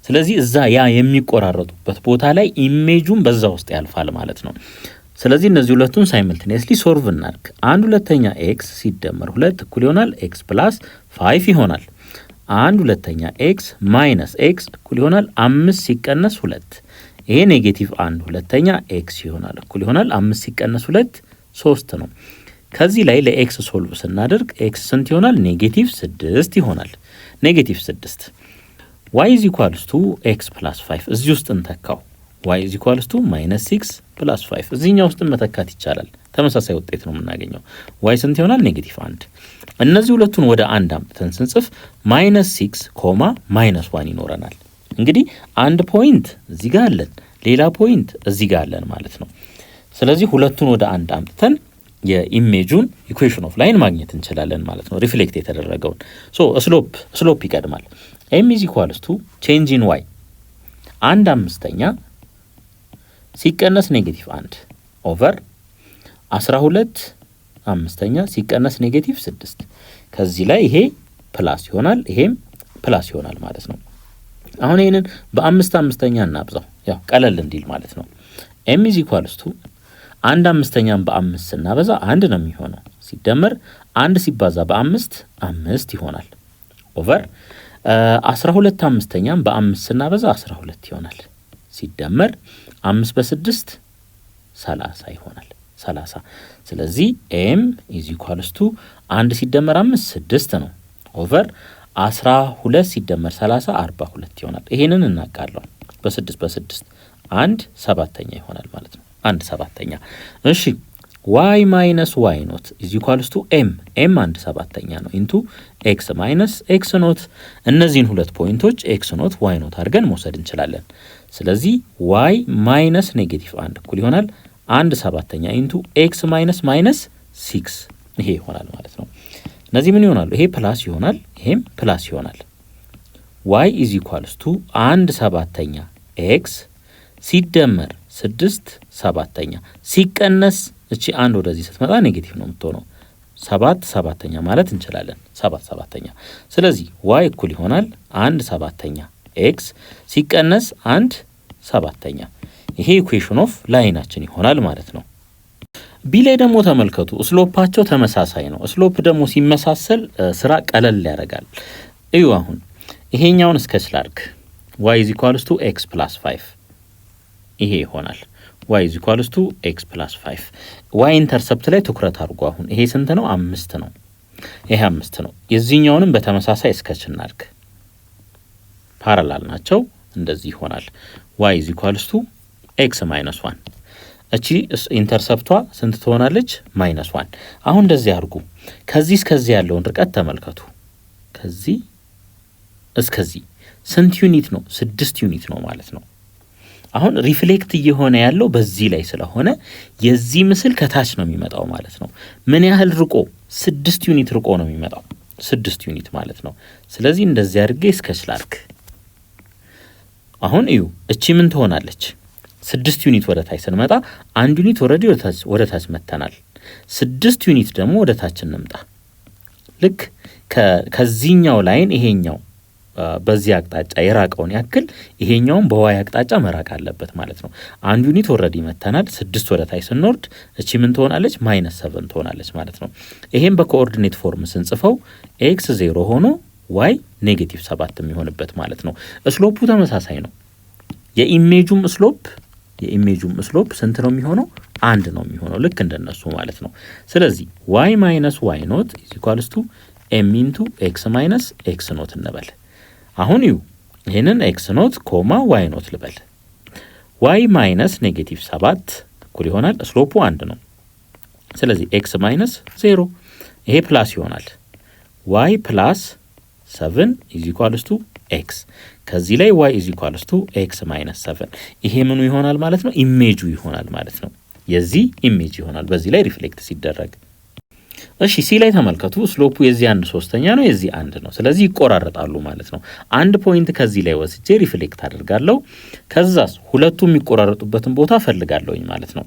ስለዚህ እዛ ያ የሚቆራረጡበት ቦታ ላይ ኢሜጁን በዛ ውስጥ ያልፋል ማለት ነው። ስለዚህ እነዚህ ሁለቱን ሳይመልቲኒየስሊ ሶልቭ እናድርግ። 1/2 ኤክስ ሲደመር 2 እኩል ይሆናል ኤክስ ፕላስ 5 ይሆናል። 1/2 ኤክስ ማይነስ ኤክስ እኩል ይሆናል 5 ሲቀነስ 2 ይሄ ኔጌቲቭ 1/2 ኤክስ ይሆናል እኩል ይሆናል 5 ሲቀነስ 2 3 ነው። ከዚህ ላይ ለኤክስ ሶልቭ ስናደርግ ኤክስ ስንት ይሆናል? ኔጌቲቭ 6 ይሆናል። ኔጌቲቭ 6 y is equals to x plus 5 እዚህ ውስጥ እንተካው y is equals to -6 plus 5 እዚህኛው ውስጥ መተካት ይቻላል። ተመሳሳይ ውጤት ነው የምናገኘው። y ስንት ይሆናል? ኔጌቲቭ 1። እነዚህ ሁለቱን ወደ አንድ አምጥተን ስንጽፍ -6 ኮማ -1 ይኖረናል። እንግዲህ አንድ ፖይንት እዚህ ጋር አለን፣ ሌላ ፖይንት እዚህ ጋር አለን ማለት ነው። ስለዚህ ሁለቱን ወደ አንድ አምጥተን የኢሜጁን ኢኩዌሽን ኦፍ ላይን ማግኘት እንችላለን ማለት ነው። ሪፍሌክት የተደረገውን ሶ ስሎፕ ይቀድማል። m is equals to change in y 1/5 ሲቀነስ ኔጌቲቭ 1 ኦቨር 12/5 ሲቀነስ ኔጌቲቭ 6 ከዚህ ላይ ይሄ ፕላስ ይሆናል፣ ይሄም ፕላስ ይሆናል ማለት ነው። አሁን ይሄንን በ5/5 እናብዛው ያው ቀለል እንዲል ማለት ነው። m is equals to 1/5 በ5 ስናበዛ 1 ነው የሚሆነው ሲደመር 1 ሲባዛ በ5 5 ይሆናል ኦቨር 12/5 በ5 ስናበዛ 12 ይሆናል ሲደመር 5 በ6 30 ይሆናል 30። ስለዚህ m is equals to 1 ሲደመር 5 6 ነው ኦቨር 12 ሲደመር 30 42 ይሆናል። ይሄንን እናቃለው በ6 በ6 1 7ኛ ይሆናል ማለት ነው። 1 7ኛ። እሺ y minus y ኖት is equals to m 1 7ኛ ነው ኢንቱ x minus x ኖት። እነዚህን ሁለት ፖይንቶች x ኖት y ኖት አድርገን መውሰድ እንችላለን። ስለዚህ y minus ኔጌቲቭ 1 እኩል ይሆናል 1 7ኛ ኢንቱ x minus minus 6 ይሄ ይሆናል ማለት ነው። እነዚህ ምን ይሆናሉ? ይሄ ፕላስ ይሆናል፣ ይሄም ፕላስ ይሆናል። y is equals to 1 7ኛ x ሲደመር 6 7ኛ ሲቀነስ እቺ አንድ ወደዚህ ስትመጣ ኔጌቲቭ ነው የምትሆነው 7 7ኛ ማለት እንችላለን። 7 7ኛ። ስለዚህ y እኩል ይሆናል 1 7ኛ x ሲቀነስ 1 7ኛ። ይሄ ኢኩዌሽን ኦፍ ላይናችን ይሆናል ማለት ነው። ቢ ላይ ደግሞ ተመልከቱ፣ ስሎፓቸው ተመሳሳይ ነው። ስሎፕ ደግሞ ሲመሳሰል ስራ ቀለል ያደርጋል። እዩ አሁን ይሄኛውን ስኬች ላድርግ። y is equals to x plus 5 ይሄ ይሆናል። y is equals to x plus 5 y ኢንተርሰፕት ላይ ትኩረት አድርጉ። አሁን ይሄ ስንት ነው? 5 ነው። ይሄ 5 ነው። የዚህኛውንም በተመሳሳይ ስኬች እናድርግ። ፓራላል ናቸው። እንደዚህ ይሆናል። y is equals to x minus 1 እቺ ኢንተርሰፕቷ ስንት ትሆናለች? -1። አሁን እንደዚህ አድርጉ። ከዚህ እስከዚህ ያለውን ርቀት ተመልከቱ። ከዚህ እስከዚህ ስንት ዩኒት ነው? 6 ዩኒት ነው ማለት ነው። አሁን ሪፍሌክት እየሆነ ያለው በዚህ ላይ ስለሆነ የዚህ ምስል ከታች ነው የሚመጣው ማለት ነው። ምን ያህል ርቆ? 6 ዩኒት ርቆ ነው የሚመጣው። 6 ዩኒት ማለት ነው። ስለዚህ እንደዚህ አድርጌ ስኬች ላድርግ። አሁን እዩ እቺ ምን ትሆናለች? 6 ዩኒት ወደ ታች ስንመጣ 1 ዩኒት ኦሬዲ ወደ ታች መተናል። 6 ዩኒት ደግሞ ወደ ታች እንምጣ። ልክ ከዚህኛው ላይን ይሄኛው በዚህ አቅጣጫ የራቀውን ያክል ይሄኛውን በዋይ አቅጣጫ መራቅ አለበት ማለት ነው። 1 ዩኒት ኦሬዲ መተናል። 6 ወደ ታች ስንወርድ እቺ ምን ትሆናለች? -7 ትሆናለች ማለት ነው። ይሄን በኮኦርዲኔት ፎርም ስንጽፈው x 0 ሆኖ y -7 የሚሆንበት ማለት ነው። ስሎፑ ተመሳሳይ ነው። የኢሜጁም ስሎፕ ስንት ነው የሚሆነው? 1 ነው የሚሆነው ልክ እንደነሱ ማለት ነው። ስለዚህ y minus y ኖት is equals to m into x minus x ኖት እንበል። አሁን እዩ ይሄንን x ኖት ኮማ y ኖት ልበል። y minus -7 እኩል ይሆናል ስሎፑ 1 ነው። ስለዚህ x minus 0 ይሄ ፕላስ ይሆናል። y plus 7 is equals to x ከዚህ ላይ y is equals to x minus 7 ይሄ ምኑ ይሆናል ማለት ነው? ኢሜጁ ይሆናል ማለት ነው። የዚህ ኢሜጅ ይሆናል በዚህ ላይ ሪፍሌክት ሲደረግ። እሺ ሲ ላይ ተመልከቱ። ስሎፑ የዚህ 1/3ኛ ነው፣ የዚህ 1 ነው። ስለዚህ ይቆራረጣሉ ማለት ነው። አንድ ፖይንት ከዚህ ላይ ወስጄ ሪፍሌክት አደርጋለሁ። ከዛስ ሁለቱም የሚቆራረጡበትን ቦታ ፈልጋለሁኝ ማለት ነው።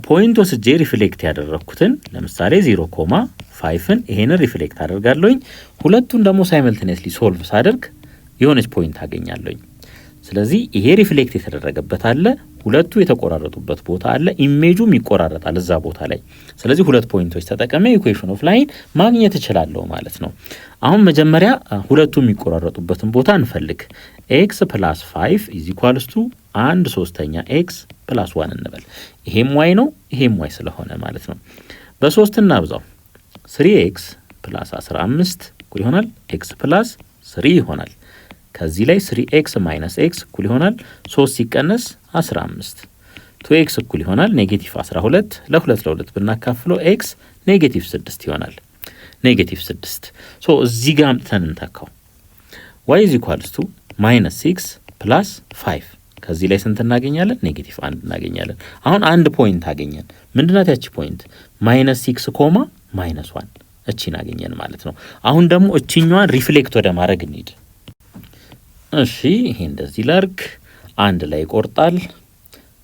ፖይንት ወስጄ ሪፍሌክት ያደረኩትን ለምሳሌ 0.5ን ይሄንን ሪፍሌክት አደርጋለሁኝ። ሁለቱን ደግሞ ሳይመልቲኔስሊ ሶልቭ ሳደርግ የሆነች ፖይንት አገኛለሁኝ። ስለዚህ ይሄ ሪፍሌክት የተደረገበት አለ፣ ሁለቱ የተቆራረጡበት ቦታ አለ፣ ኢሜጁም ይቆራረጣል እዛ ቦታ ላይ። ስለዚህ ሁለት ፖይንቶች ተጠቅሜ ኢኩዌሽን ኦፍ ላይን ማግኘት እችላለሁ ማለት ነው። አሁን መጀመሪያ ሁለቱ የሚቆራረጡበትን ቦታ እንፈልግ። x + 5 is equals to 1/3ኛ x + 1 እንበል። ይሄም y ነው፣ ይሄም y ስለሆነ ማለት ነው። በ3 እናብዛው 3x + 15 እኩል ይሆናል x + 3 ይሆናል። ከዚህ ላይ 3x minus x እኩል ይሆናል 3 ሲቀነስ 15 2x እኩል ይሆናል -12 ለ2 ብናካፍለው x -6 ይሆናል። -6 ሶ እዚህ ጋር አምጥተን እንተካው y is equals to -6 + 5 ከዚህ ላይ ስንት እናገኛለን? -1 እናገኛለን። አሁን አንድ ፖይንት አገኘን። ምንድናት ያቺ ፖይንት? -6 ኮማ -1 እቺን አገኘን ማለት ነው። አሁን ደግሞ እቺኛዋን ሪፍሌክት ወደ ማድረግ እንሂድ። እሺ ይሄ እንደዚህ ላርግ፣ አንድ ላይ ይቆርጣል።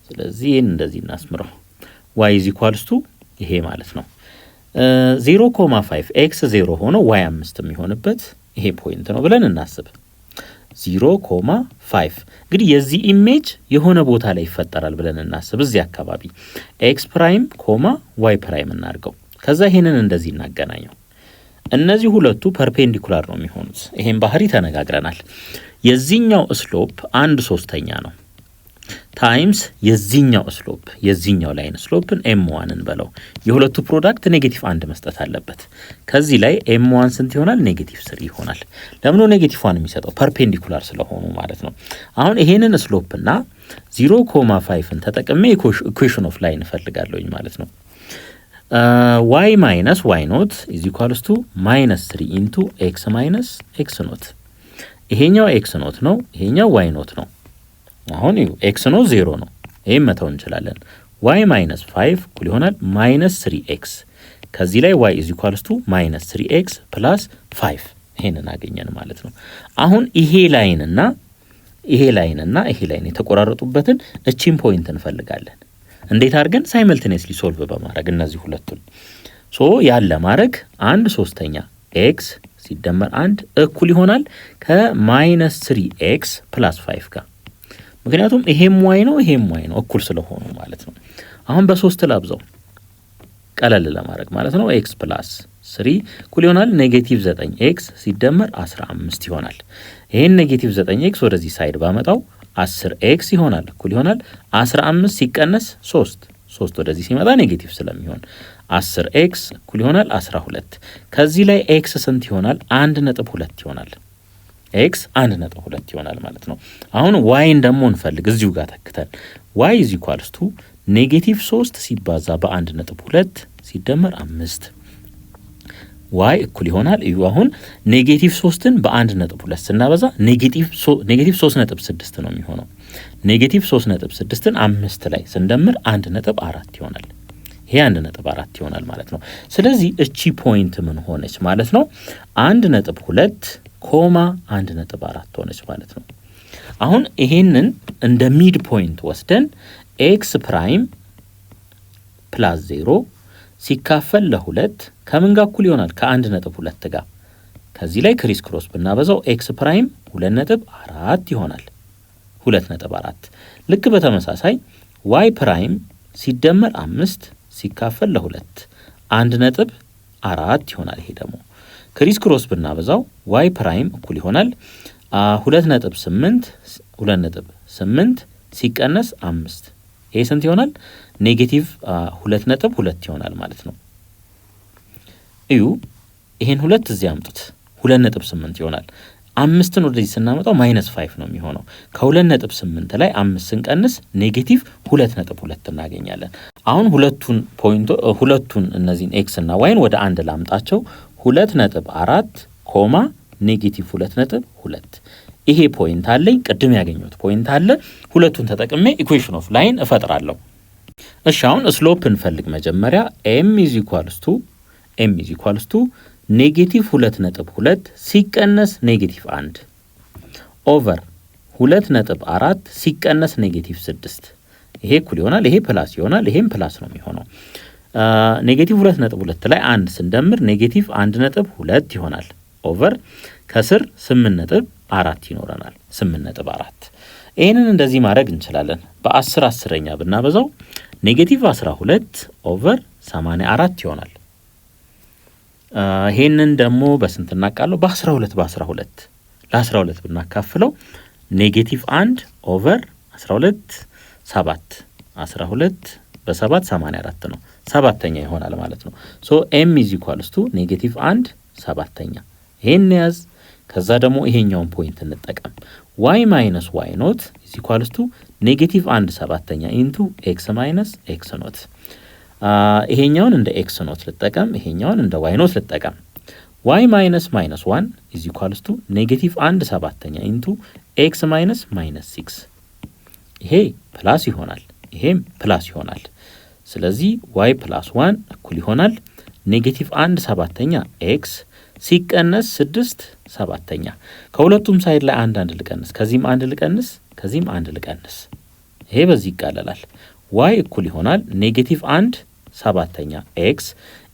ስለዚህ ይሄን እንደዚህ እናስምረው። y is equals to ይሄ ማለት ነው 0.5 x 0 ሆኖ y 5 የሚሆንበት ይሄ ፖይንት ነው ብለን እናስብ። 0.5 እንግዲህ የዚህ ኢሜጅ የሆነ ቦታ ላይ ይፈጠራል ብለን እናስብ። እዚህ አካባቢ x ፕራይም ኮማ y ፕራይም እናርገው። ከዛ ይሄንን እንደዚህ እናገናኘው። እነዚህ ሁለቱ ፐርፔንዲኩላር ነው የሚሆኑት። ይሄን ባህሪ ተነጋግረናል። የዚህኛው ስሎፕ 1/3ኛ ነው። ታይምስ የዚህኛው ስሎፕ የዚህኛው ላይን ስሎፕን m1 እንበለው። የሁለቱ ፕሮዳክት ኔጌቲቭ 1 መስጠት አለበት። ከዚህ ላይ m1 ስንት ይሆናል? ኔጌቲቭ 3 ይሆናል። ለምን ነው ኔጌቲቭ 1 የሚሰጠው? ፐርፔንዲኩላር ስለሆኑ ማለት ነው። አሁን ይሄንን ስሎፕ እና 0.5ን ተጠቅሜ ኢኩዌሽን ኦፍ ላይን እፈልጋለሁኝ ማለት ነው። y minus y ኖት is equals to -3 into x minus x ኖት። ይሄኛው x ኖት ነው፣ ይሄኛው y ኖት ነው። አሁን x ኖት 0 ነው፣ ይሄን መተው እንችላለን። y minus 5 እኩል ይሆናል -3x። ከዚህ ላይ y is equals to -3x plus 5 ይሄንን አገኘን ማለት ነው። አሁን ይሄ ላይን እና ይሄ ላይን የተቆራረጡበትን እቺን ፖይንት እንፈልጋለን። እንዴት አድርገን? ሳይመልቴኒየስሊ ሶልቭ በማድረግ እነዚህ ሁለቱን ያለ ማድረግ 1/3 x ሲደመር 1 እኩል ይሆናል ከ-3x + 5 ጋር። ምክንያቱም ይሄም y ነው ይሄም y ነው እኩል ስለሆኑ ማለት ነው። አሁን በ3 ላብዛው ቀለል ለማድረግ ማለት ነው። x + 3 እኩል ይሆናል -9x ሲደመር 15 ይሆናል። ይሄን -9x ወደዚህ ሳይድ ባመጣው 10x ይሆናል እኩል ይሆናል 15 ሲቀነስ 3 ወደዚህ ሲመጣ ኔጌቲቭ ስለሚሆን 10x እኩል ይሆናል 12። ከዚህ ላይ x ስንት ይሆናል? 1.2 ይሆናል። x 1.2 ይሆናል ማለት ነው። አሁን yን ደግሞ እንፈልግ እዚሁ ጋር ተክተን y is equals to -3 ሲባዛ በ1.2 ሲደመር 5 y እኩል ይሆናል እዩ። አሁን -3ን በ1.2 ስናበዛ -3.6 ነው የሚሆነው። -3.6ን 5 ላይ ስንደምር 1.4 ይሆናል። ይሄ 1.4 ይሆናል ማለት ነው። ስለዚህ እቺ ፖይንት ምን ሆነች ማለት ነው? 1.2 ኮማ 1.4 ሆነች ማለት ነው። አሁን ይሄንን እንደ ሚድ ፖይንት ወስደን x ፕራይም + 0 ሲካፈል ለ2 ከምን ጋር እኩል ይሆናል? ከ1.2 ጋር። ከዚህ ላይ ክሪስ ክሮስ ብናበዛው x ፕራይም 2.4 ይሆናል። 2.4 ልክ በተመሳሳይ y ፕራይም ሲደመር 5 ሲካፈል ለ2 1.4 ይሆናል። ይሄ ደግሞ ክሪስ ክሮስ ብናበዛው y ፕራይም እኩል ይሆናል 2.8 ሲቀነስ 5 ይሄ ስንት ይሆናል? -2.2 ይሆናል ማለት ነው። እዩ ይሄን 2 እዚህ አምጡት 2.8 ይሆናል። 5ን ወደዚህ ስናመጣው -5 ነው የሚሆነው። ከ2.8 ላይ 5 ስንቀንስ -2.2 እናገኛለን። አሁን ሁለቱን እነዚህን x እና yን ወደ አንድ ላምጣቸው 2.4 ኮማ -2.2 ይሄ ፖይንት አለኝ። ቅድም ያገኘሁት ፖይንት አለ። ሁለቱን ተጠቅሜ ኢኩዌሽን ኦፍ ላይን እፈጥራለሁ። እሺ አሁን ስሎፕ እንፈልግ መጀመሪያ m is equals to -2.2 ሲቀነስ -1 ኦቨር 2.4 ሲቀነስ -6 ይሄ እኩል ይሆናል። ይሄ ፕላስ ይሆናል። ይሄም ፕላስ ነው የሚሆነው። -2.2 ላይ 1 ስንደምር -1.2 ይሆናል ኦቨር ከስር 8.4 ይኖረናል። 8.4 ይሄንን እንደዚህ ማድረግ እንችላለን። በ10 10ኛ ብናበዛው -12 ኦቨር 84 ይሆናል። ይሄንን ደግሞ በስንት እናቃለው? በ12 ለ12 ብናካፍለው -1 ኦቨር 12 7 12 በ7 84 ነው። 7ኛ ይሆናል ማለት ነው። ሶ m is equals to -1 7ኛ ይሄን ያዝ። ከዛ ደግሞ ይሄኛውን ፖይንት እንጠቀም። y minus y ኖት is equals to -1 7ኛ into x minus x ኖት። ይሄኛውን እንደ x ኖት ልጠቀም፣ ይሄኛውን እንደ y ኖት ልጠቀም። y minus -1 is equals to -1 7ኛ into x minus -6 ይሄ ፕላስ ይሆናል፣ ይሄም ፕላስ ይሆናል። ስለዚህ y plus 1 እኩል ይሆናል -1 7ኛ x ሲቀነስ 6 7ኛ። ከሁለቱም ሳይድ ላይ አንድ ልቀንስ፣ ከዚህም አንድ ልቀንስ፣ ከዚህም አንድ ልቀንስ። ይሄ በዚህ ይቃለላል። y እኩል ይሆናል -1 7ኛ x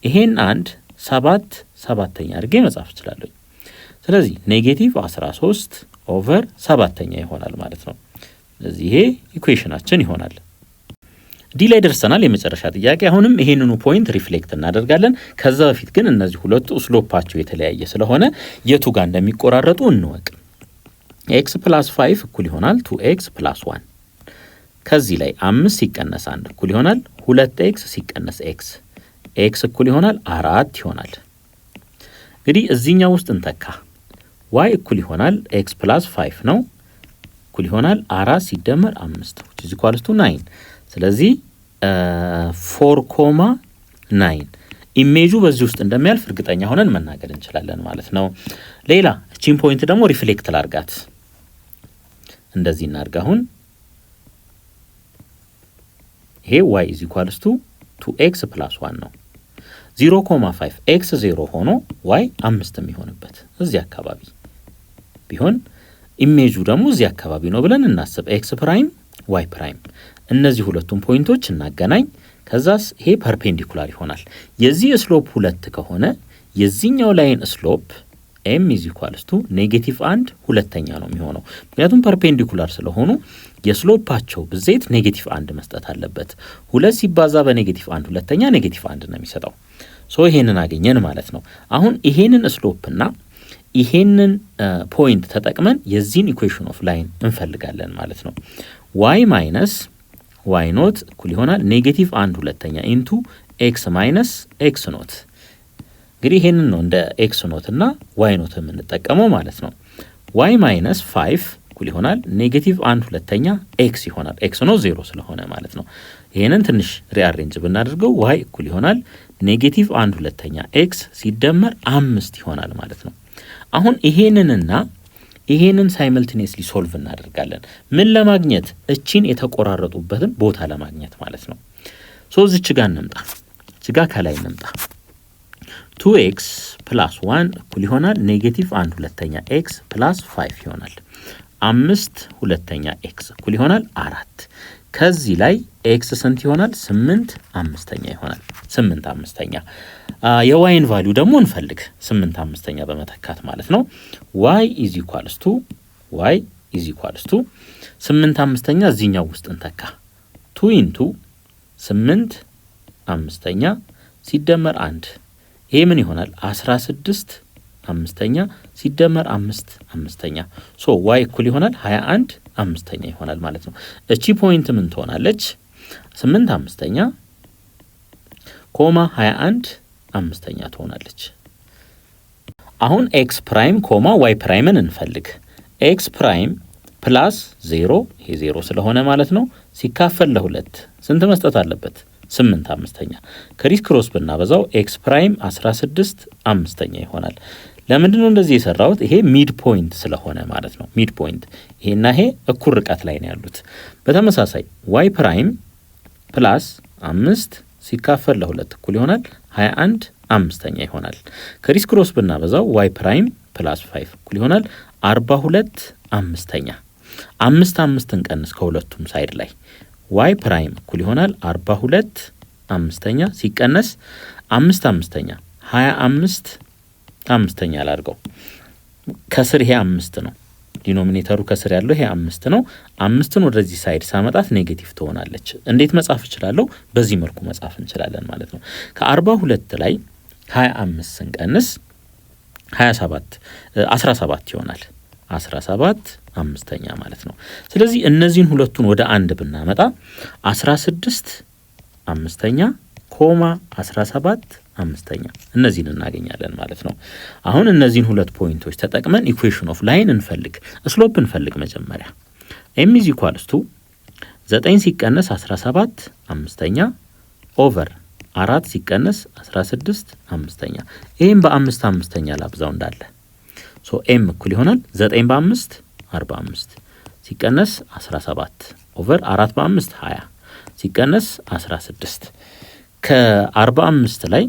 ይሄን 1 7 7ኛ አድርጌ መጻፍ እችላለሁ። ስለዚህ -13 ኦቨር 7ኛ ይሆናል ማለት ነው። ስለዚህ ይሄ ኢኩዌሽናችን ይሆናል። ዲ ላይ ደርሰናል። የመጨረሻ ጥያቄ አሁንም ይሄንኑ ፖይንት ሪፍሌክት እናደርጋለን። ከዛ በፊት ግን እነዚህ ሁለቱ ስሎፓቸው የተለያየ ስለሆነ የቱ ጋር እንደሚቆራረጡ እንወቅ። x + 5 እኩል ይሆናል 2x + 1 ከዚህ ላይ 5 ሲቀነስ 1 እኩል ይሆናል 2x ሲቀነስ x እኩል ይሆናል 4 ይሆናል። እንግዲህ እዚህኛው ውስጥ እንተካ y እኩል ይሆናል x + 5 ነው እኩል ይሆናል 4 ሲደመር 5 which is equal to 9። ስለዚህ 4,9 ኢሜጁ በዚህ ውስጥ እንደሚያልፍ እርግጠኛ ሆነን መናገር እንችላለን ማለት ነው። ሌላ እቺን ፖይንት ደግሞ ሪፍሌክት ላርጋት እንደዚህ እናርጋ። አሁን ይሄ y is equal to 2x + 1 ነው 0,5 x 0 ሆኖ y 5 የሚሆንበት እዚህ አካባቢ ቢሆን ኢሜጁ ደግሞ እዚህ አካባቢ ነው ብለን እናስብ። x ፕራይም y ፕራይም እነዚህ ሁለቱም ፖይንቶች እናገናኝ። ከዛስ ይሄ ፐርፔንዲኩላር ይሆናል። የዚህ ስሎፕ 2 ከሆነ የዚህኛው ላይን ስሎፕ m is equal to -1 ሁለተኛ ነው የሚሆነው። ምክንያቱም ፐርፔንዲኩላር ስለሆኑ የስሎፓቸው ብዜት -1 መስጠት አለበት። 2 ሲባዛ በ-1 ሁለተኛ -1 ነው የሚሰጠው። ሶ ይሄንን አገኘን ማለት ነው። አሁን ይሄንን ስሎፕ እና ይሄንን ፖይንት ተጠቅመን የዚህን ኢኩዌሽን ኦፍ ላይን እንፈልጋለን ማለት ነው። y ማይነስ y ኖት እኩል ይሆናል -1 ሁለተኛ ኢንቱ x ማይነስ x ኖት። እንግዲህ ይሄንን ነው እንደ x ኖት እና y ኖት የምንጠቀመው ማለት ነው። y ማይነስ 5 እኩል ይሆናል -1 ሁለተኛ x ይሆናል። x ኖት 0 ስለሆነ ማለት ነው። ይሄንን ትንሽ ሪአሬንጅ ብናደርገው y እኩል ይሆናል -1 ሁለተኛ x ሲደመር 5 ይሆናል ማለት ነው። አሁን ይሄንንና ይሄንን ሳይመልቲኒየስሊ ሶልቭ እናደርጋለን። ምን ለማግኘት? እቺን የተቆራረጡበትን ቦታ ለማግኘት ማለት ነው። ሶ እዚች ጋር እንምጣ። እቺ ጋር ከላይ እንምጣ። 2x + 1 እኩል ይሆናል -1 ሁለተኛ x + 5 ይሆናል። 5 ሁለተኛ x እኩል ይሆናል 4። ከዚህ ላይ x ስንት ይሆናል? 8 አምስተኛ ይሆናል። 8 አምስተኛ የዋይን ቫልዩ ደግሞ እንፈልግ 8 አምስተኛ በመተካት ማለት ነው። y is equals to 8 አምስተኛ እዚህኛው ውስጥ እንተካ 2 into 8 አምስተኛ ሲደመር 1 ይሄ ምን ይሆናል? 16 አምስተኛ ሲደመር 5 አምስተኛ ሶ y እኩል ይሆናል 21 አምስተኛ ይሆናል ማለት ነው። እቺ ፖይንት ምን ትሆናለች? 8 አምስተኛ ኮማ 21 አምስተኛ ትሆናለች። አሁን x ፕራይም ኮማ y ፕራይምን እንፈልግ። x ፕራይም ፕላስ 0 ይሄ 0 ስለሆነ ማለት ነው ሲካፈል ለ2 ስንት መስጠት አለበት? 8 አምስተኛ። ክሪስ ክሮስ ብናበዛው x ፕራይም 16 አምስተኛ ይሆናል። ለምንድን ነው እንደዚህ የሰራሁት? ይሄ ሚድ ፖይንት ስለሆነ ማለት ነው። ሚድ ፖይንት ይሄና ይሄ እኩል ርቀት ላይ ነው ያሉት። በተመሳሳይ y ፕራይም ፕላስ 5 ሲካፈል ለ2 እኩል ይሆናል 21 አምስተኛ ይሆናል። ክሪስ ክሮስ ብናበዛው y ፕራይም ፕላስ 5 እኩል ይሆናል 42 አምስተኛ። 5 እንቀንስ ከሁለቱም ሳይድ ላይ y ፕራይም እኩል ይሆናል 42 አምስተኛ ሲቀነስ 5 አምስተኛ 25 አምስተኛ ላድርገው። ከስር ይሄ 5 ነው። ዲኖሚኔተሩ ከስር ያለው ይሄ 5 ነው። 5ን ወደዚህ ሳይድ ሳመጣት ኔጌቲቭ ትሆናለች። እንዴት መጻፍ እችላለሁ? በዚህ መልኩ መጻፍ እንችላለን ማለት ነው። ከ42 ላይ 25 ስንቀንስ 17 ይሆናል። 17 አምስተኛ ማለት ነው። ስለዚህ እነዚህን ሁለቱን ወደ አንድ ብናመጣ 16 አምስተኛ ኮማ 17 አምስተኛ እነዚህን እናገኛለን ማለት ነው። አሁን እነዚህን ሁለት ፖይንቶች ተጠቅመን ኢኩዌሽን ኦፍ ላይን እንፈልግ፣ ስሎፕ እንፈልግ። መጀመሪያ m is equals to 9 ሲቀነስ 17 አምስተኛ ኦቨር 4 ሲቀነስ 16 አምስተኛ። ይሄን በ5 አምስተኛ ላብዛው እንዳለ ሶ m እኩል ይሆናል 9 በ5 45 ሲቀነስ 17 ኦቨር 4 በ5 20 ሲቀነስ 16 ከ45 ላይ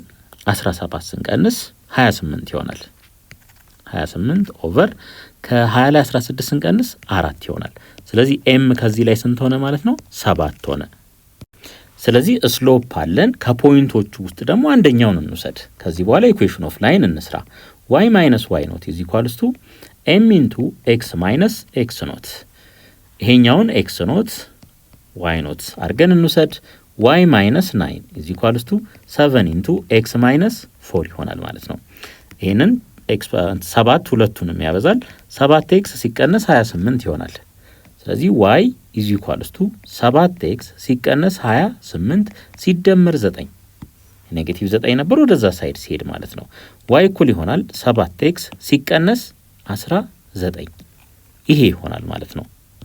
17 ስንቀንስ 28 ይሆናል። 28 ኦቨር ከ20 ላይ 16 ስንቀንስ 4 ይሆናል። ስለዚህ m ከዚህ ላይ ስንት ሆነ ማለት ነው? 7 ሆነ። ስለዚህ ስሎፕ አለን። ከፖይንቶቹ ውስጥ ደግሞ አንደኛውን እንውሰድ። ከዚህ በኋላ ኢኩዌሽን ኦፍ ላይን እንስራ። y minus y naught is equals to m into x minus x naught። ይሄኛውን x naught y naught አድርገን እንውሰድ። y minus 9 is equals to 7 into x minus 4 ይሆናል ማለት ነው። ይሄንን x 7 ሁለቱንም ያበዛል። 7x ሲቀነስ 28 ይሆናል። ስለዚህ y ኢዝ ኢኳልስ ቱ 7x ሲቀነስ 28 ሲደመር 9 ኔጌቲቭ 9 ነበር ወደዛ ሳይድ ሲሄድ ማለት ነው። y እኩል ይሆናል 7x ሲቀነስ 19 ይሄ ይሆናል ማለት ነው።